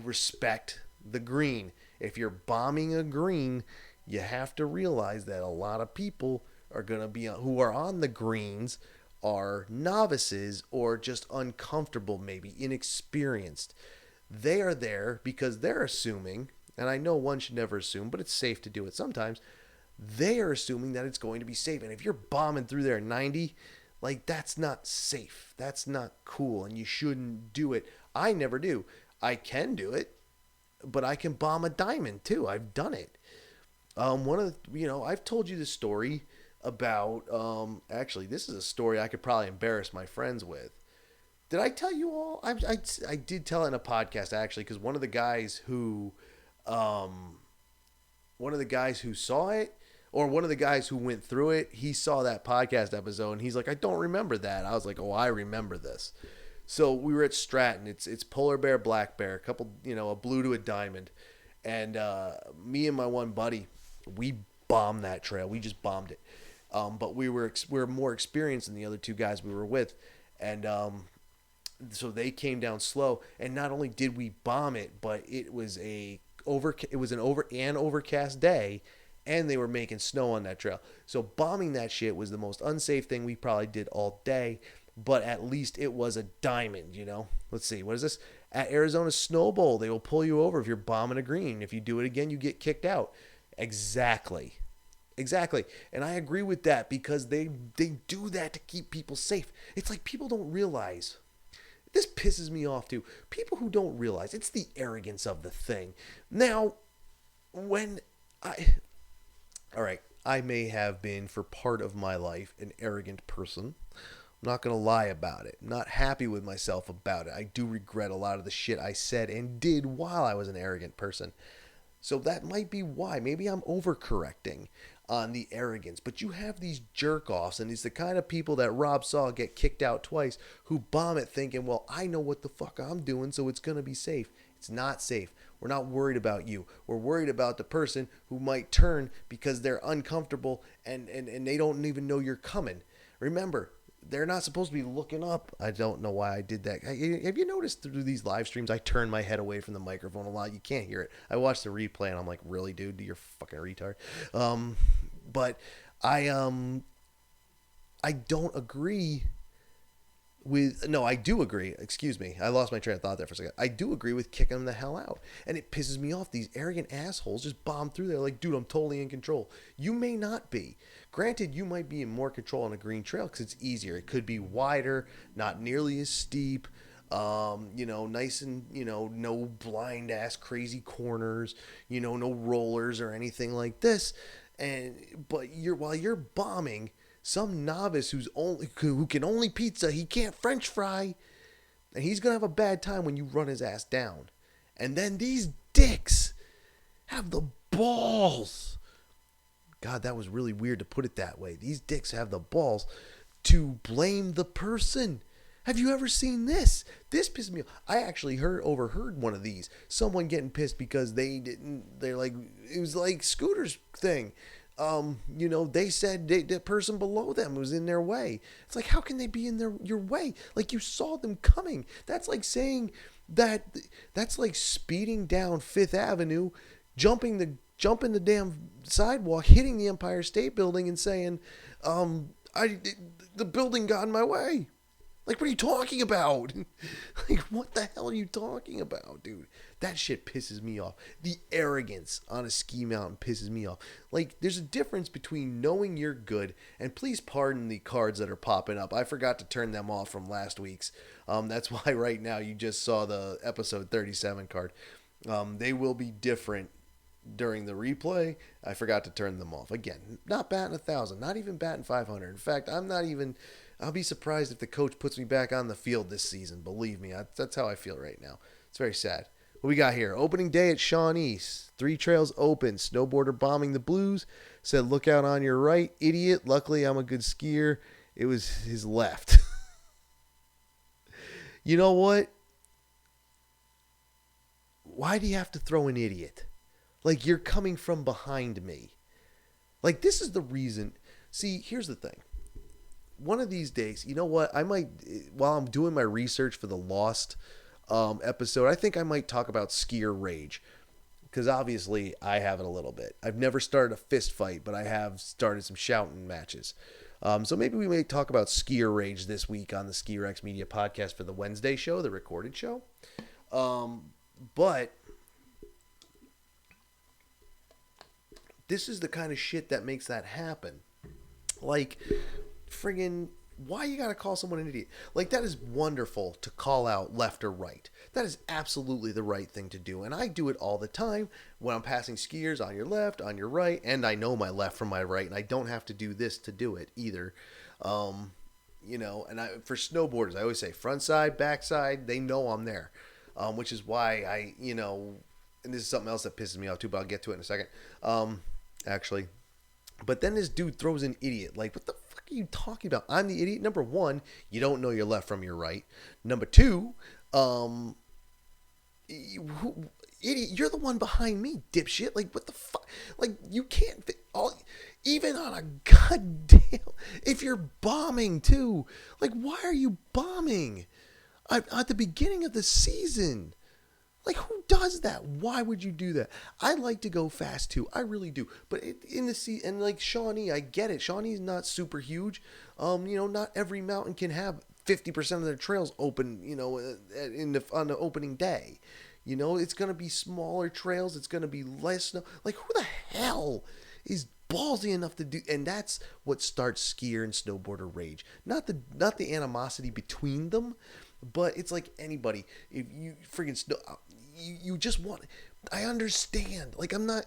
Respect the green. If you're bombing a green, you have to realize that a lot of people are going to be who are on the greens are novices or just uncomfortable, maybe inexperienced. They are there because they're assuming, and I know one should never assume, but it's safe to do it sometimes. They are assuming that it's going to be safe. And if you're bombing through there 90, Like, that's not safe. That's not cool, and you shouldn't do it. I never do. I can do it, but I can bomb a diamond too. I've done it. One of the, I've told you the story about. Actually, this is a story I could probably embarrass my friends with. Did I tell you all? I did tell it in a podcast actually, because um, one of the guys who saw it, or one of the guys who went through it, he saw that podcast episode and he's like, I don't remember that. I was like, oh, I remember this. So we were at Stratton. It's polar bear, black bear, a couple, a blue to a diamond, and me and my one buddy, we bombed that trail. We just bombed it. But we were more experienced than the other two guys we were with, and so they came down slow. And not only did we bomb it, but it was an overcast day, and they were making snow on that trail. So bombing that shit was the most unsafe thing we probably did all day. But at least it was a diamond, Let's see, what is this? At Arizona Snow Bowl, they will pull you over if you're bombing a green. If you do it again, you get kicked out. Exactly. And I agree with that, because they do that to keep people safe. It's like people don't realize. This pisses me off too. People who don't realize. It's the arrogance of the thing. Now, all right, I may have been for part of my life an arrogant person. I'm not going to lie about it. I'm not happy with myself about it. I do regret a lot of the shit I said and did while I was an arrogant person. So that might be why. Maybe I'm overcorrecting on the arrogance. But you have these jerk-offs, and it's the kind of people that Rob saw get kicked out twice, who bomb it thinking, well, I know what the fuck I'm doing, so it's going to be safe. It's not safe. We're not worried about you. We're worried about the person who might turn because they're uncomfortable and they don't even know you're coming. Remember, they're not supposed to be looking up. I don't know why I did that. Have you noticed through these live streams, I turn my head away from the microphone a lot? You can't hear it. I watched the replay and I'm like, really, dude? You're fucking retard. But I don't agree with... No, I do agree. Excuse me. I lost my train of thought there for a second. I do agree with kicking them the hell out. And it pisses me off. These arrogant assholes just bomb through there like, dude, I'm totally in control. You may not be. Granted, you might be in more control on a green trail because it's easier. It could be wider, not nearly as steep, nice and, no blind ass crazy corners, no rollers or anything like this. But while you're bombing, some novice who can only pizza, he can't French fry, and he's gonna have a bad time when you run his ass down. And then these dicks have the balls. God, that was really weird to put it that way. These dicks have the balls to blame the person. Have you ever seen this? This pissed me off. I actually overheard one of these. Someone getting pissed because they're like, it was like Scooter's thing. They said the person below them was in their way. It's like, how can they be in your way? Like, you saw them coming. That's like saying that's like speeding down Fifth Avenue, jumping the damn sidewalk, hitting the Empire State Building and saying, the building got in my way. Like, what are you talking about? Like, what the hell are you talking about, dude? That shit pisses me off. The arrogance on a ski mountain pisses me off. Like, there's a difference between knowing you're good, and please pardon the cards that are popping up. I forgot to turn them off from last week's. That's why right now you just saw the episode 37 card. They will be different during the replay. I forgot to turn them off. Again, not batting 1,000, not even batting 500. In fact, I'll be surprised if the coach puts me back on the field this season. Believe me, that's how I feel right now. It's very sad. What we got here? Opening day at Shawnee. 3 trails open. Snowboarder bombing the blues. Said, look out on your right, idiot. Luckily, I'm a good skier. It was his left. You know what? Why do you have to throw an idiot? Like, you're coming from behind me. Like, this is the reason. See, here's the thing. One of these days, you know what? I might, while I'm doing my research for the Lost episode, I think I might talk about skier rage. Because obviously, I have it a little bit. I've never started a fist fight, but I have started some shouting matches. So maybe we may talk about skier rage this week on the Ski Rex Media podcast for the Wednesday show, the recorded show. But this is the kind of shit that makes that happen. Like, friggin', Why you gotta call someone an idiot? Like, that is wonderful to call out left or right. That is absolutely the right thing to do. And I do it all the time when I'm passing skiers on your left, on your right, and I know my left from my right, and I don't have to do this to do it either. Um, and for snowboarders, I always say front side, back side, they know I'm there. Which is why and this is something else that pisses me off too, but I'll get to it in a second. Actually. But then this dude throws an idiot. Like, what the fuck are you talking about? I'm the idiot. Number one, you don't know your left from your right. Number two, idiot, you're the one behind me, dipshit. Like, what the fuck? Like, you can't fit even on a goddamn, if you're bombing too. Like, why are you bombing at the beginning of the season? Like, who does that? Why would you do that? I like to go fast too. I really do. But in the sea, and like Shawnee, I get it. Shawnee's not super huge. Not every mountain can have 50% of their trails open. On the opening day. It's gonna be smaller trails. It's gonna be less snow. Like, who the hell is ballsy enough to do? And that's what starts skier and snowboarder rage. Not the animosity between them. But it's like anybody. If you freaking you just want. I understand. Like, I'm not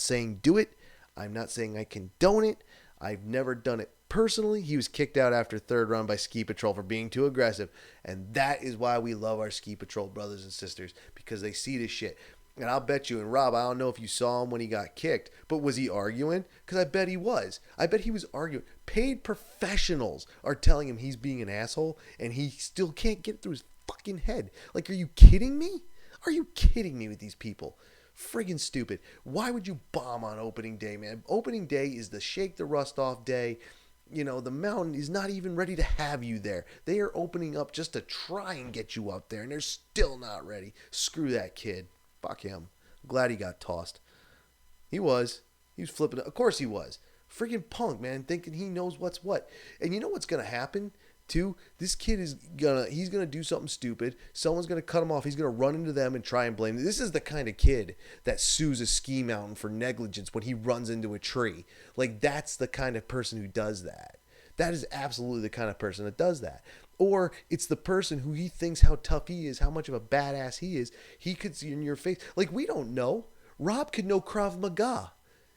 saying do it. I'm not saying I condone it. I've never done it personally. He was kicked out after third round by Ski Patrol for being too aggressive, and that is why we love our Ski Patrol brothers and sisters, because they see this shit. And I'll bet you, and Rob, I don't know if you saw him when he got kicked, but was he arguing? Because I bet he was. I bet he was arguing. Paid professionals are telling him he's being an asshole, and he still can't get it through his fucking head. Like, are you kidding me? Are you kidding me with these people? Friggin' stupid. Why would you bomb on opening day, man? Opening day is the shake the rust off day. The mountain is not even ready to have you there. They are opening up just to try and get you up there, and they're still not ready. Screw that kid. Fuck him. I'm glad he got tossed. He was. He was flipping. Of course he was. Freaking punk, man, thinking he knows what's what. And you know what's going to happen, too? This kid he's going to do something stupid. Someone's going to cut him off. He's going to run into them and try and blame them. This is the kind of kid that sues a ski mountain for negligence when he runs into a tree. Like, that's the kind of person who does that. That is absolutely the kind of person that does that. Or it's the person who he thinks how tough he is, how much of a badass he is. He could see in your face. Like, we don't know. Rob could know Krav Maga.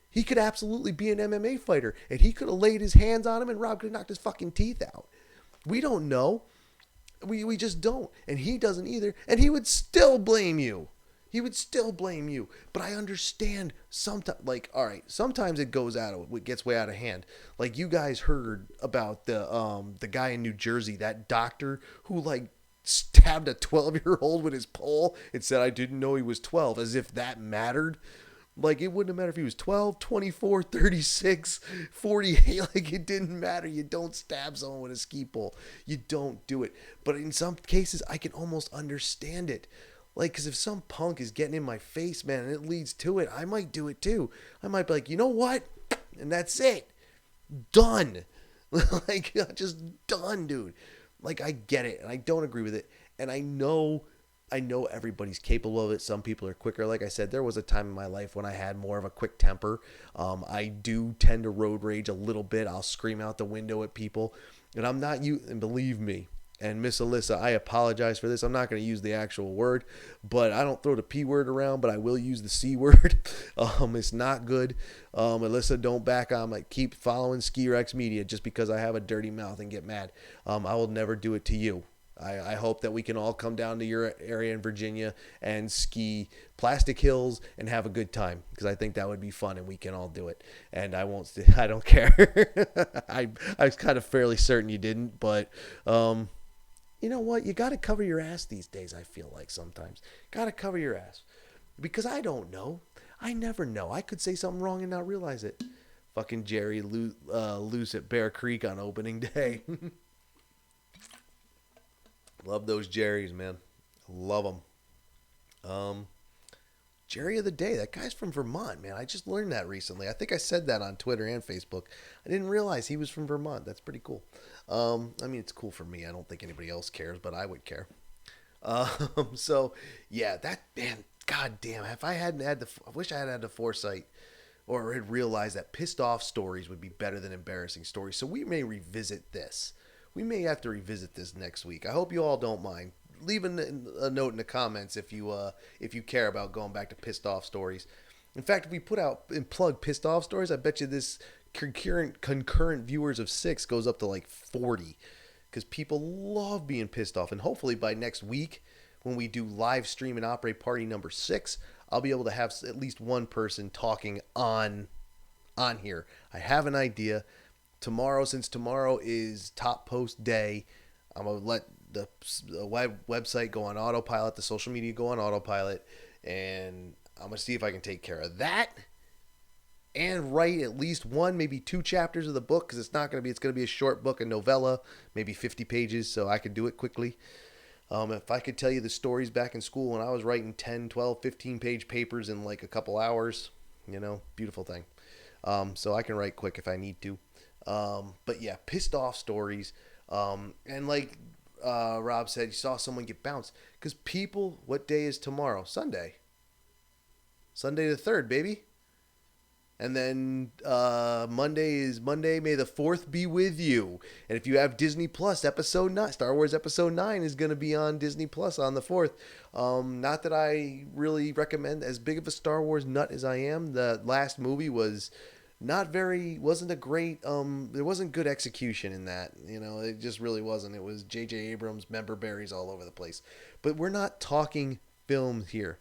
He could absolutely be an MMA fighter. And he could have laid his hands on him and Rob could have knocked his fucking teeth out. We don't know. We just don't. And he doesn't either. And he would still blame you. He would still blame you. But I understand sometimes, like, all right, sometimes it gets way out of hand. Like, you guys heard about the guy in New Jersey, that doctor who, like, stabbed a 12-year-old with his pole and said, I didn't know he was 12, as if that mattered. Like, it wouldn't have mattered if he was 12, 24, 36, 48. Like, it didn't matter. You don't stab someone with a ski pole. You don't do it. But in some cases, I can almost understand it. Like, because if some punk is getting in my face, man, and it leads to it, I might do it too. I might be like, you know what? And that's it. Done. Like, just done, dude. Like, I get it, and I don't agree with it. And I know everybody's capable of it. Some people are quicker. Like I said, there was a time in my life when I had more of a quick temper. I do tend to road rage a little bit. I'll scream out the window at people. And I'm not you, and believe me, and Miss Alyssa, I apologize for this. I'm not going to use the actual word, but I don't throw the P word around, but I will use the C word. It's not good. Alyssa, don't back on. Like, keep following Ski Rex Media just because I have a dirty mouth and get mad. I will never do it to you. I hope that we can all come down to your area in Virginia and ski Plastic Hills and have a good time, because I think that would be fun and we can all do it. And I don't care. I was kind of fairly certain you didn't, but you know what? You got to cover your ass these days, I feel like sometimes. Got to cover your ass. Because I don't know. I never know. I could say something wrong and not realize it. Fucking Jerry loose at Bear Creek on opening day. Love those Jerrys, man. Love them. Jerry of the day. That guy's from Vermont, man. I just learned that recently. I think I said that on Twitter and Facebook. I didn't realize he was from Vermont. That's pretty cool. I mean, it's cool for me. I don't think anybody else cares, but I would care. So, yeah, that, man, goddamn. I wish I had the foresight or had realized that pissed off stories would be better than embarrassing stories. So we may revisit this. We may have to revisit this next week. I hope you all don't mind. Leave a note in the comments if you care about going back to pissed off stories. In fact, if we put out and plug pissed off stories, I bet you this concurrent viewers of 6 goes up to like 40, because people love being pissed off. And hopefully by next week, when we do live stream and operate party number 6, I'll be able to have at least one person talking on here. I have an idea. Tomorrow, since tomorrow is top post day, I'm going to let the website go on autopilot, the social media go on autopilot, and I'm going to see if I can take care of that and write at least one, maybe 2 chapters of the book, because it's going to be a short book, a novella, maybe 50 pages, so I could do it quickly. If I could tell you the stories back in school when I was writing 10, 12, 15-page papers in like a couple hours, beautiful thing. So I can write quick if I need to. But yeah, pissed off stories. And like Rob said, you saw someone get bounced. Because people, what day is tomorrow? Sunday. Sunday the 3rd, baby. And then Monday is Monday. May the 4th be with you. And if you have Disney Plus, Episode 9, Star Wars Episode 9 is going to be on Disney Plus on the 4th. Not that I really recommend, as big of a Star Wars nut as I am, the last movie wasn't a great, there wasn't good execution in that. It just really wasn't. It was J.J. Abrams, member berries all over the place. But we're not talking films here.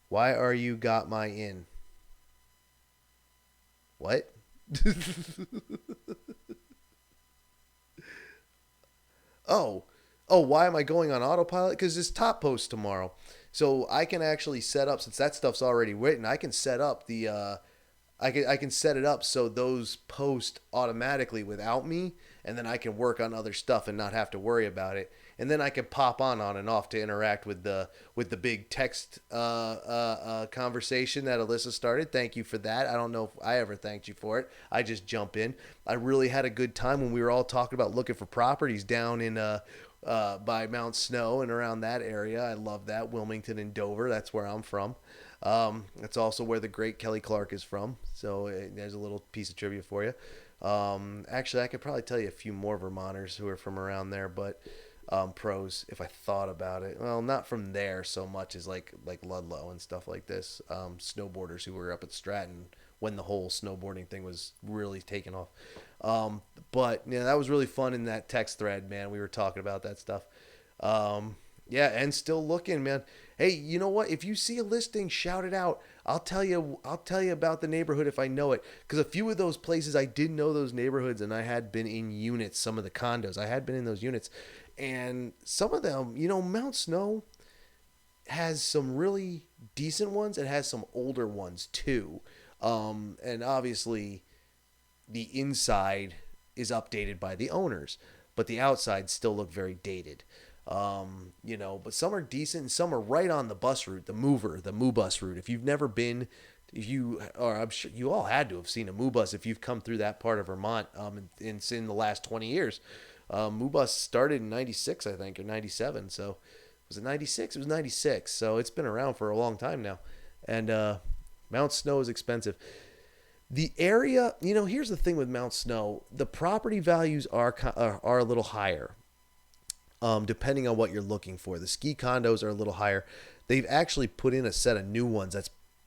Why are you got my in? What? Oh, why am I going on autopilot? Because it's top post tomorrow. So I can actually set up, since that stuff's already written, I can set up I can set it up so those post automatically without me, and then I can work on other stuff and not have to worry about it. And then I can pop on and off to interact with the big text conversation that Alyssa started. Thank you for that. I don't know if I ever thanked you for it. I just jump in. I really had a good time when we were all talking about looking for properties down in by Mount Snow and around that area. I love that. Wilmington and Dover. That's where I'm from. That's also where the great Kelly Clark is from. So there's a little piece of trivia for you. Actually, I could probably tell you a few more Vermonters who are from around there, but pros, if I thought about it. Well, not from there so much as like Ludlow and stuff like this. Snowboarders who were up at Stratton when the whole snowboarding thing was really taking off. But yeah, that was really fun in that text thread, man. We were talking about that stuff. Yeah, and still looking, man. Hey, you know what? If you see a listing, shout it out. I'll tell you about the neighborhood if I know it. Because a few of those places, I did know those neighborhoods, and I had been in units. Some of the condos, I had been in those units, and some of them, Mount Snow has some really decent ones. It has some older ones too, and obviously, the inside is updated by the owners, but the outside still look very dated. But some are decent and some are right on the bus route, the MooBus route. If you've never been, I'm sure you all had to have seen a MooBus if you've come through that part of Vermont, in the last 20 years. MooBus started in 96, I think, or 97. So was it 96? It was 96. So it's been around for a long time now. And, Mount Snow is expensive. The area, here's the thing with Mount Snow, the property values are a little higher. Depending on what you're looking for. The ski condos are a little higher. They've actually put in a set of new ones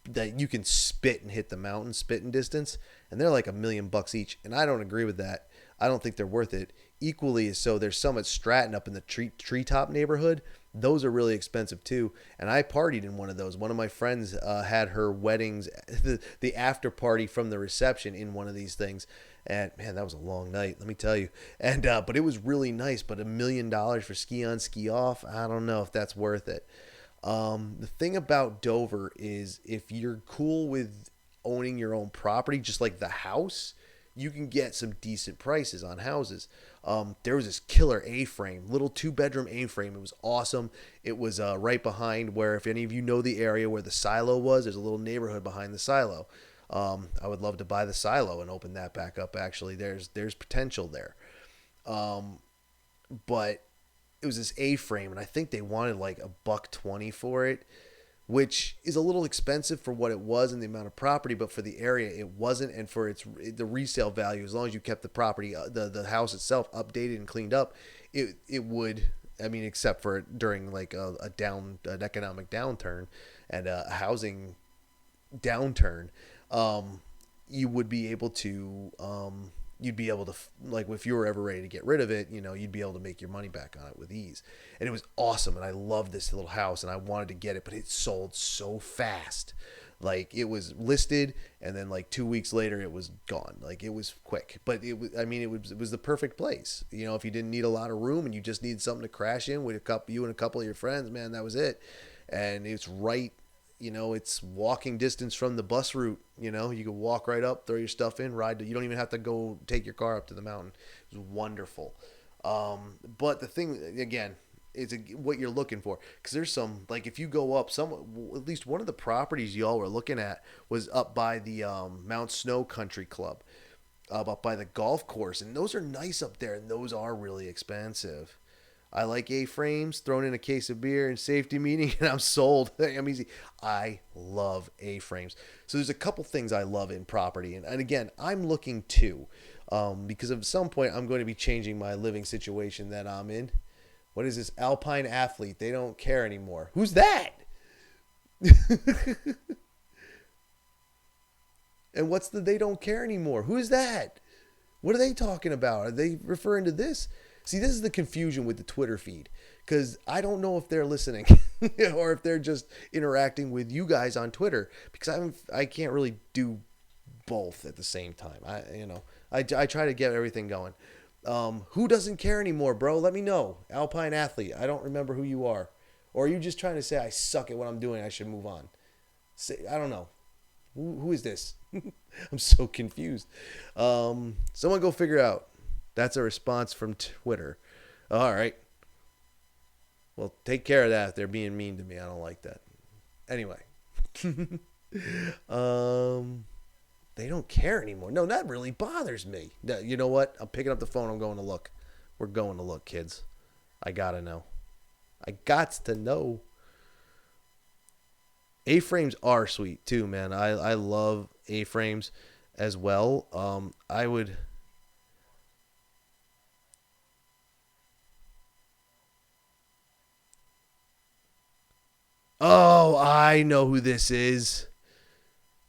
that you can spit and hit the mountain, spitting distance, and they're like $1 million each. And I don't agree with that. I don't think they're worth it. Equally as so, there's some at Stratton up in the treetop neighborhood. Those are really expensive too. And I partied in one of those. One of my friends had her weddings, the after party from the reception in one of these things. And man, that was a long night, let me tell you. And but it was really nice. But $1 million for ski on, ski off, I don't know if that's worth it. The thing about Dover is if you're cool with owning your own property, just like the house, you can get some decent prices on houses. There was this killer A-frame, little 2-bedroom A-frame. It was awesome. It was right behind where, if any of you know the area where the silo was, there's a little neighborhood behind the silo. I would love to buy the silo and open that back up. Actually, there's potential there. But it was this A-frame, and I think they wanted like $120 for it, which is a little expensive for what it was and the amount of property, but for the area it wasn't, and for the resale value, as long as you kept the property, the house itself updated and cleaned up, it would. I mean, except for during like an economic downturn and a housing downturn, you would be able to you'd be able to, like, if you were ever ready to get rid of it, you'd be able to make your money back on it with ease. And it was awesome, and I loved this little house, and I wanted to get it, but it sold so fast. Like, it was listed, and then like 2 weeks later it was gone. Like, it was quick, but it was the perfect place. If you didn't need a lot of room and you just need something to crash in with you and a couple of your friends, man, that was it. And it's right. It's walking distance from the bus route. You can walk right up, throw your stuff in, ride. You don't even have to go take your car up to the mountain. It was wonderful. But the thing, again, is what you're looking for. Because there's some, like, if you go up, at least one of the properties y'all were looking at was up by the Mount Snow Country Club, up by the golf course. And those are nice up there, and those are really expensive. I like A-frames, thrown in a case of beer and safety meeting, and I'm sold. I'm easy. I love A-frames. So there's a couple things I love in property. And again, I'm looking too, because at some point I'm going to be changing my living situation that I'm in. What is this? Alpine athlete. They don't care anymore. Who's that? And what's the they don't care anymore? Who is that? What are they talking about? Are they referring to this? See, this is the confusion with the Twitter feed, because I don't know if they're listening or if they're just interacting with you guys on Twitter, because I can't really do both at the same time. I try to get everything going. Who doesn't care anymore, bro? Let me know. Alpine athlete. I don't remember who you are. Or are you just trying to say I suck at what I'm doing, I should move on? I don't know. Who is this? I'm so confused. Someone go figure out. That's a response from Twitter. All right. Well, take care of that if they're being mean to me. I don't like that. Anyway. They don't care anymore. No, that really bothers me. You know what? I'm picking up the phone. I'm going to look. We're going to look, kids. I got to know. I got to know. A-frames are sweet too, man. I love A-frames as well. I would... Oh, I know who this is.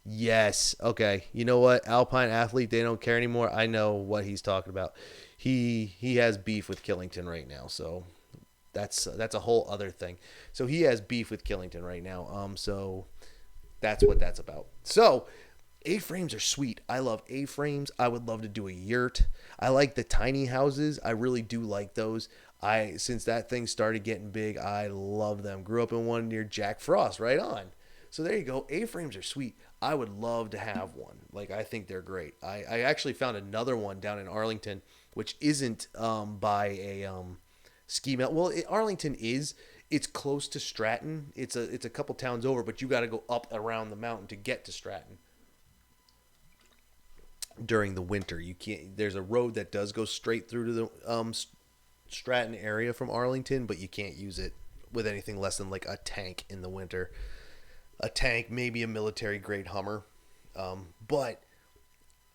Yes. Okay. You know what? Alpine athlete, they don't care anymore. I know what he's talking about. He has beef with Killington right now, so that's a whole other thing. So he has beef with Killington right now. So that's what that's about. So A-frames are sweet. I love A-frames. I would love to do a yurt. I like the tiny houses. I really do like those. Since that thing started getting big, I love them. Grew up in one near Jack Frost, right on. So there you go. A-frames are sweet. I would love to have one. Like, I think they're great. I actually found another one down in Arlington, which isn't by a ski mountain. Well, Arlington is. It's close to Stratton. It's a couple towns over, but you got to go up around the mountain to get to Stratton. During the winter, you can't. There's a road that does go straight through to the Stratton area from Arlington, but you can't use it with anything less than like a tank in the winter. A tank, maybe a military grade Hummer. But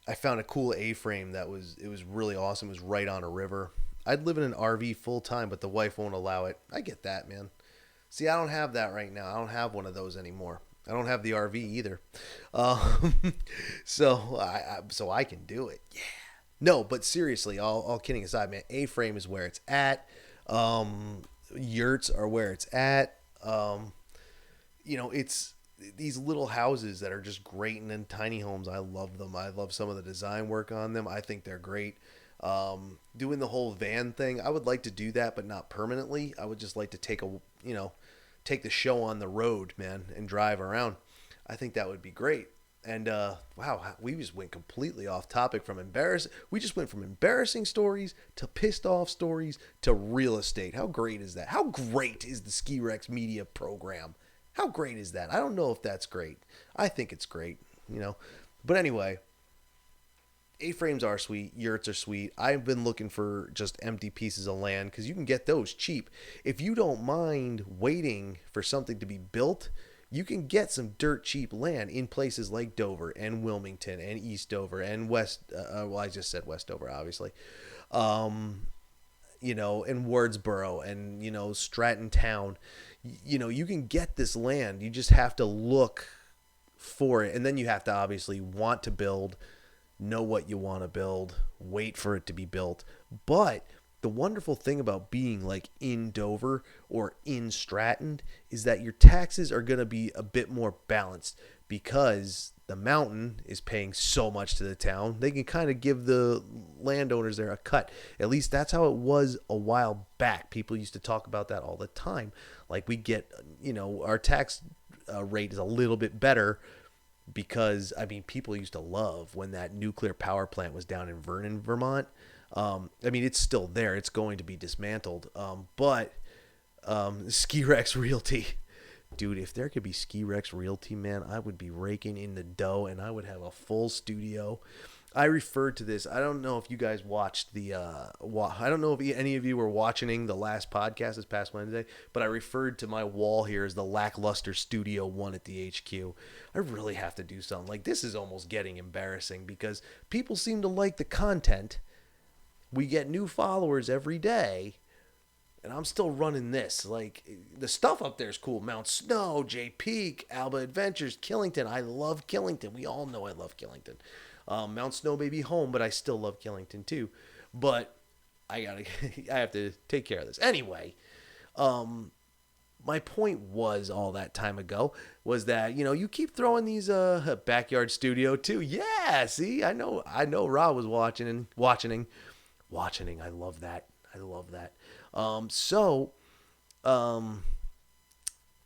I found a cool A-frame it was really awesome. It was right on a river. I'd live in an RV full time, but the wife won't allow it. I get that, man. See, I don't have that right now. I don't have one of those anymore. I don't have the RV either. So I can do it. Yeah. No, but seriously, all kidding aside, man, A-frame is where it's at. Yurts are where it's at. It's these little houses that are just great, and then tiny homes. I love them. I love some of the design work on them. I think they're great. Doing the whole van thing, I would like to do that, but not permanently. I would just like to take the show on the road, man, and drive around. I think that would be great. And wow, we just went completely off topic from embarrassing. We just went from embarrassing stories to pissed off stories to real estate. How great is that? How great is the Ski Rex Media program? How great is that? I don't know if that's great. I think it's great, But anyway, A-frames are sweet. Yurts are sweet. I've been looking for just empty pieces of land because you can get those cheap. If you don't mind waiting for something to be built, You can get some dirt cheap land in places like Dover and Wilmington and East Dover and West. Well, I just said West Dover, obviously. Um, and Wardsboro and, Stratton Town. You can get this land. You just have to look for it. And then you have to obviously want to build, know what you want to build, wait for it to be built. But the wonderful thing about being like in Dover or in Stratton is that your taxes are going to be a bit more balanced because the mountain is paying so much to the town. They can kind of give the landowners there a cut. At least that's how it was a while back. People used to talk about that all the time. Like we get, our tax rate is a little bit better because, people used to love when that nuclear power plant was down in Vernon, Vermont. It's still there. It's going to be dismantled. But Ski Rex Realty, dude, if there could be Ski Rex Realty, man, I would be raking in the dough and I would have a full studio. I referred to this. I don't know if you guys watched I don't know if any of you were watching the last podcast this past Wednesday, but I referred to my wall here as the lackluster Studio 1 at the HQ. I really have to do something. Like, this is almost getting embarrassing because people seem to like the content. We get new followers every day, and I'm still running this. Like, the stuff up there is cool. Mount Snow, Jay Peak, Alba Adventures, Killington. I love Killington. We all know I love Killington. Mount Snow may be home, but I still love Killington too. But I have to take care of this. Anyway, my point was all that time ago was that, you keep throwing these backyard studio too. Yeah, see, I know Rob was watching. I love that.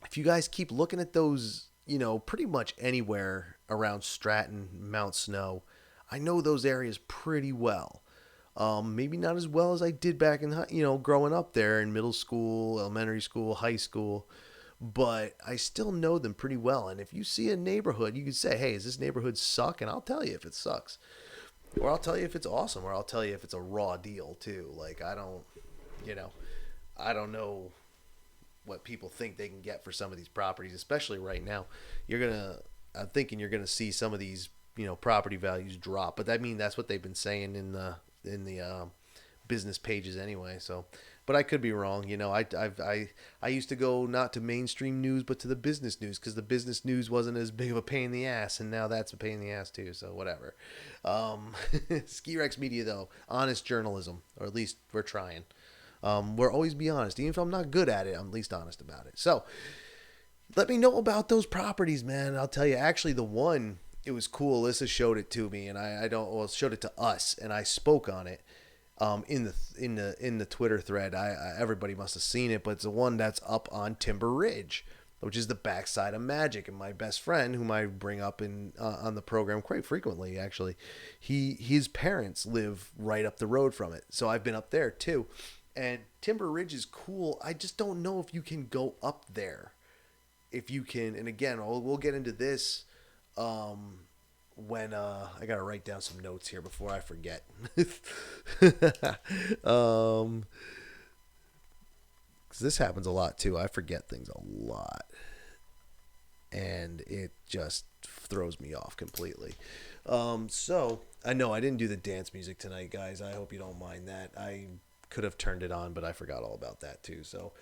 If you guys keep looking at those, pretty much anywhere around Stratton, Mount Snow, I know those areas pretty well. Maybe not as well as I did back in, growing up there in middle school, elementary school, high school, but I still know them pretty well. And if you see a neighborhood, you can say, hey, does this neighborhood suck? And I'll tell you if it sucks. Or I'll tell you if it's awesome, or I'll tell you if it's a raw deal too. Like, I don't know what people think they can get for some of these properties, especially right now. I'm thinking you're gonna see some of these, property values drop. But that's what they've been saying in the business pages anyway. So, but I could be wrong. I used to go not to mainstream news, but to the business news because the business news wasn't as big of a pain in the ass, and now that's a pain in the ass too. So whatever. Ski Rex Media though, honest journalism, or at least we're trying. We'll always be honest, even if I'm not good at it. I'm at least honest about it. So let me know about those properties, man. I'll tell you. Actually, the one, it was cool. Alyssa showed it to me, and showed it to us, and I spoke on it. In the Twitter thread, everybody must have seen it, but it's the one that's up on Timber Ridge, which is the backside of Magic. And my best friend, whom I bring up on the program quite frequently, actually, his parents live right up the road from it, so I've been up there too. And Timber Ridge is cool. I just don't know if you can go up there. If you can, and again, we'll get into this. When I gotta write down some notes here before I forget. Because this happens a lot too. I forget things a lot, and it just throws me off completely. So I know I didn't do the dance music tonight, guys. I hope you don't mind that. I could have turned it on, but I forgot all about that too. So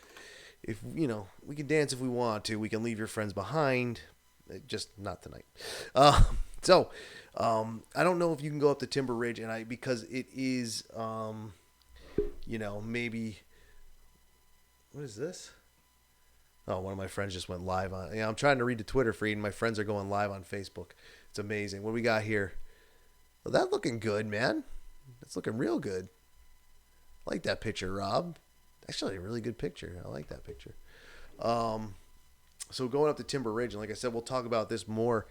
if we can dance if we want to. We can leave your friends behind. Just not tonight. So, I don't know if you can go up the Timber Ridge, because it is, maybe, what is this? Oh, one of my friends just went live on. I'm trying to read the Twitter feed, and my friends are going live on Facebook. It's amazing. What do we got here? Well, that's looking good, man. That's looking real good. I like that picture, Rob. Actually, a really good picture. I like that picture. So going up to Timber Ridge, and like I said, we'll talk about this more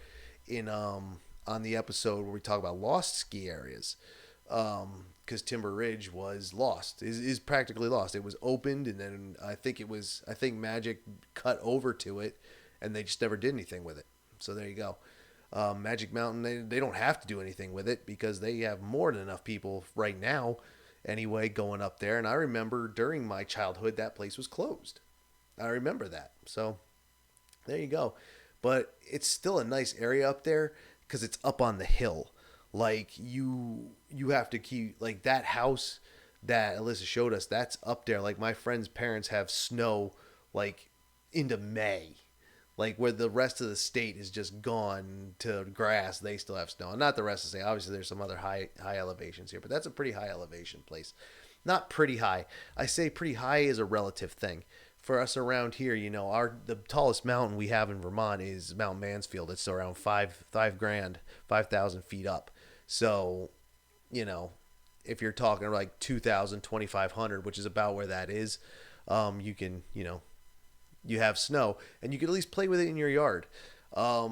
in on the episode where we talk about lost ski areas, because Timber Ridge was lost, is practically lost. It was opened, and then I think Magic cut over to it, and they just never did anything with it. So there you go. Magic Mountain, they don't have to do anything with it because they have more than enough people right now anyway going up there. And I remember during my childhood that place was closed. I remember that. So there you go. but it's still a nice area up there because it's up on the hill. Like you have to keep like that house that Alyssa showed us. That's up there. Like my friend's parents have snow like into May. Like where the rest of the state is just gone to grass, they still have snow. Not the rest of the state. Obviously, there's some other high elevations here, but that's a pretty high elevation place. Not pretty high. I say pretty high is a relative thing. For us around here, the tallest mountain we have in Vermont is Mount Mansfield. It's around 5,000 feet up. So, you know, if you're talking like 2,000, 2,500, which is about where that is, you can, you have snow and you can at least play with it in your yard. I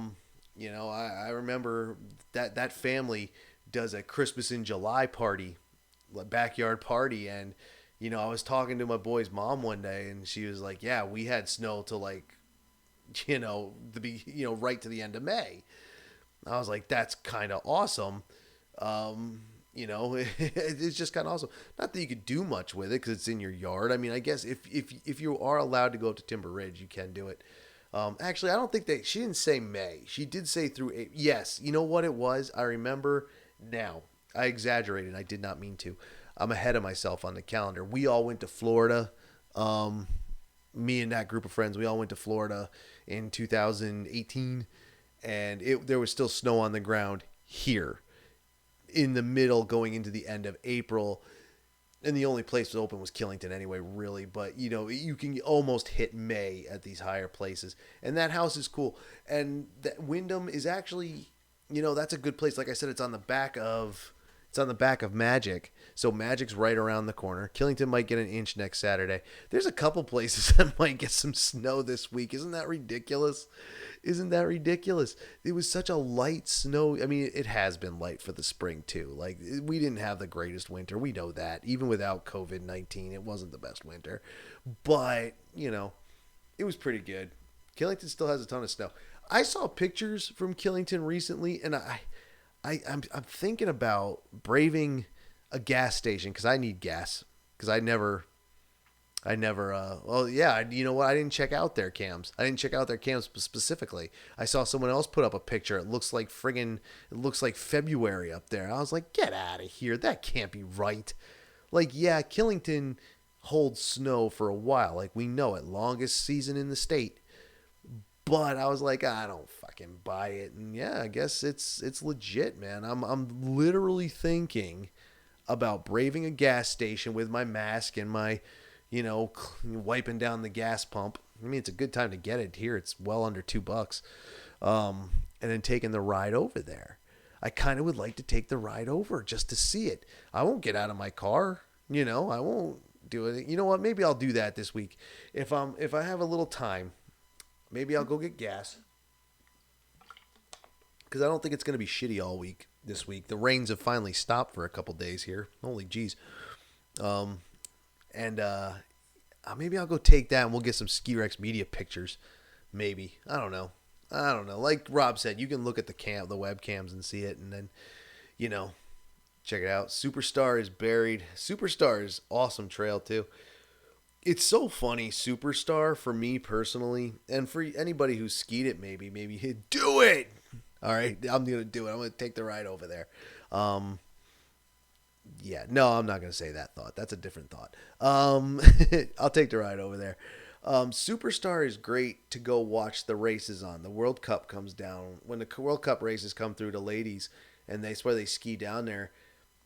remember that family does a Christmas in July party, backyard party. And, I was talking to my boy's mom one day and she was like, yeah, we had snow till like, right to the end of May. I was like, that's kind of awesome. It's just kind of awesome. Not that you could do much with it because it's in your yard. I mean, I guess if you are allowed to go up to Timber Ridge, you can do it. Actually, I don't think she didn't say May. She did say through April. Yes, you know what it was? I remember now. I exaggerated. I did not mean to. I'm ahead of myself on the calendar. We all went to Florida. Me and that group of friends, we all went to Florida in 2018, and there was still snow on the ground here in the middle going into the end of April. And the only place that was open was Killington anyway, really. But, you can almost hit May at these higher places. And that house is cool. And Wyndham is actually, that's a good place. Like I said, it's on the back of Magic. So Magic's right around the corner. Killington might get an inch next Saturday. There's a couple places that might get some snow this week. Isn't that ridiculous? It was such a light snow. I mean, it has been light for the spring too. Like we didn't have the greatest winter. We know that. Even without COVID-19, it wasn't the best winter. But, it was pretty good. Killington still has a ton of snow. I saw pictures from Killington recently, and I'm thinking about braving a gas station because I need gas because I never you know what? I didn't check out their cams. Specifically. I saw someone else put up a picture. It looks like February up there. I was like, get out of here. That can't be right. Like, yeah, Killington holds snow for a while. Like, we know it. Longest season in the state. But I was like, I don't fucking buy it. And yeah, I guess it's legit, man. I'm literally thinking about braving a gas station with my mask and my, wiping down the gas pump. I mean, it's a good time to get it here. It's well under $2. And then taking the ride over there. I kind of would like to take the ride over just to see it. I won't get out of my car. I won't do it. You know what? Maybe I'll do that this week. If I have a little time, maybe I'll go get gas. Because I don't think it's going to be shitty all week this week. The rains have finally stopped for a couple days here. Holy jeez. Maybe I'll go take that and we'll get some Ski Rex media pictures. Maybe. I don't know. Like Rob said, you can look at the webcams and see it and then, check it out. Superstar is buried. Superstar is awesome trail too. It's so funny, Superstar, for me personally, and for anybody who's skied it maybe do it! All right, I'm going to do it. I'm going to take the ride over there. Yeah, no, I'm not going to say that thought. That's a different thought. I'll take the ride over there. Superstar is great to go watch the races on. The World Cup comes down. When the World Cup races come through to ladies, and that's where they ski down there.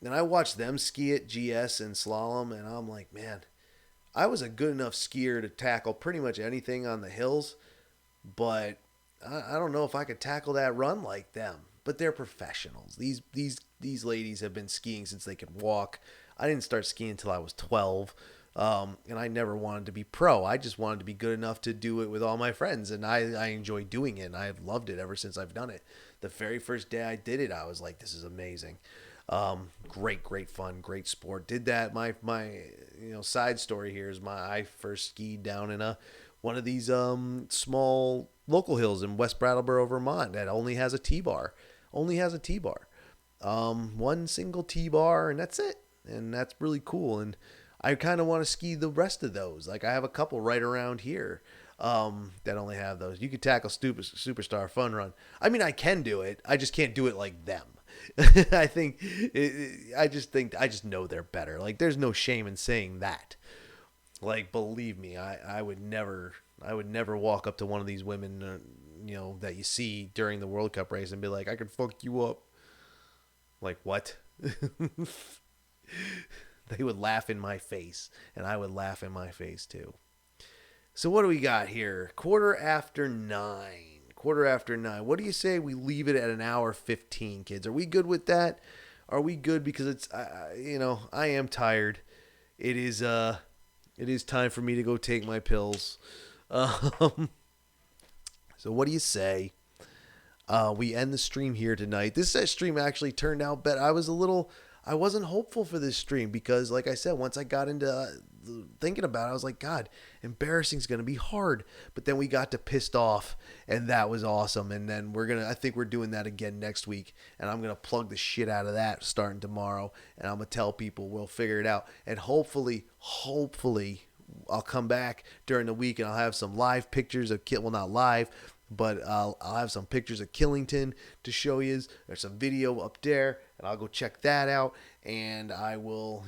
And I watch them ski at GS and slalom, and I'm like, man, I was a good enough skier to tackle pretty much anything on the hills, but I don't know if I could tackle that run like them. But they're professionals. These ladies have been skiing since they could walk. I didn't start skiing until I was 12, and I never wanted to be pro. I just wanted to be good enough to do it with all my friends, and I enjoy doing it, and I've loved it ever since I've done it. The very first day I did it, I was like, this is amazing. Great fun, great sport. Did that. My side story here is I first skied down in one of these small local hills in West Brattleboro, Vermont that only has a T-bar. One single T-bar, and that's it. And that's really cool. And I kind of want to ski the rest of those. Like I have a couple right around here. that only have those. You could tackle Superstar Fun Run. I mean, I can do it. I just can't do it like them. I just know they're better. Like, there's no shame in saying that. Like, believe me, I would never walk up to one of these women, that you see during the World Cup race and be like, I could fuck you up. Like, what? They would laugh in my face, and I would laugh in my face too. So what do we got here? 9:15. 9:15. What do you say we leave it at 1:15, kids? Are we good with that? Are we good? Because it's, I am tired. It is time for me to go take my pills. So what do you say? We end the stream here tonight. This stream actually turned out better. I wasn't hopeful for this stream because, like I said, once I got into thinking about it, I was like, God, embarrassing is going to be hard. But then we got to pissed off, and that was awesome. And then I think we're doing that again next week. And I'm going to plug the shit out of that starting tomorrow. And I'm going to tell people we'll figure it out. And hopefully, I'll come back during the week and I'll have some live pictures of not live, but I'll have some pictures of Killington to show you. There's some video up there, and I'll go check that out. And I will,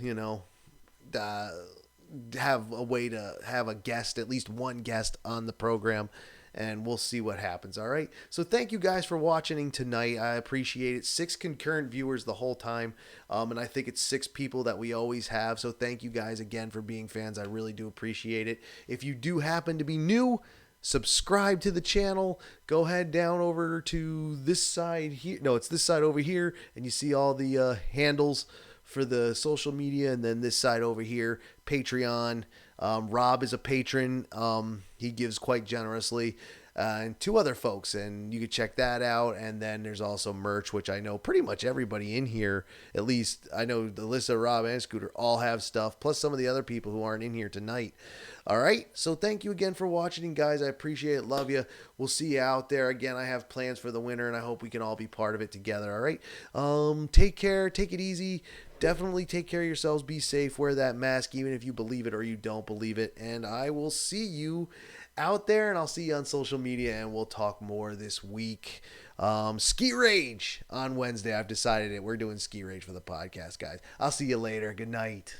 have a way to have a guest, at least one guest on the program, and we'll see what happens. All right. So thank you guys for watching tonight. I appreciate it. 6 concurrent viewers the whole time. And I think it's 6 people that we always have. So thank you guys again for being fans. I really do appreciate it. If you do happen to be new, subscribe to the channel. Go ahead down over to this side here. No, it's this side over here. And you see all the handles for the social media. And then this side over here, Patreon. Rob is a patron. He gives quite generously. And 2 other folks, and you can check that out. And then there's also merch, which I know pretty much everybody in here, at least I know Alyssa, Rob, and Scooter all have stuff, plus some of the other people who aren't in here tonight. All right, so thank you again for watching, guys. I appreciate it. Love you. We'll see you out there. Again, I have plans for the winter, and I hope we can all be part of it together. All right, take care. Take it easy. Definitely take care of yourselves. Be safe. Wear that mask, even if you believe it or you don't believe it. And I will see you out there, and I'll see you on social media, and we'll talk more this week. Ski Rage on Wednesday. I've decided it. We're doing Ski Rage for the podcast, guys. I'll see you later. Good night.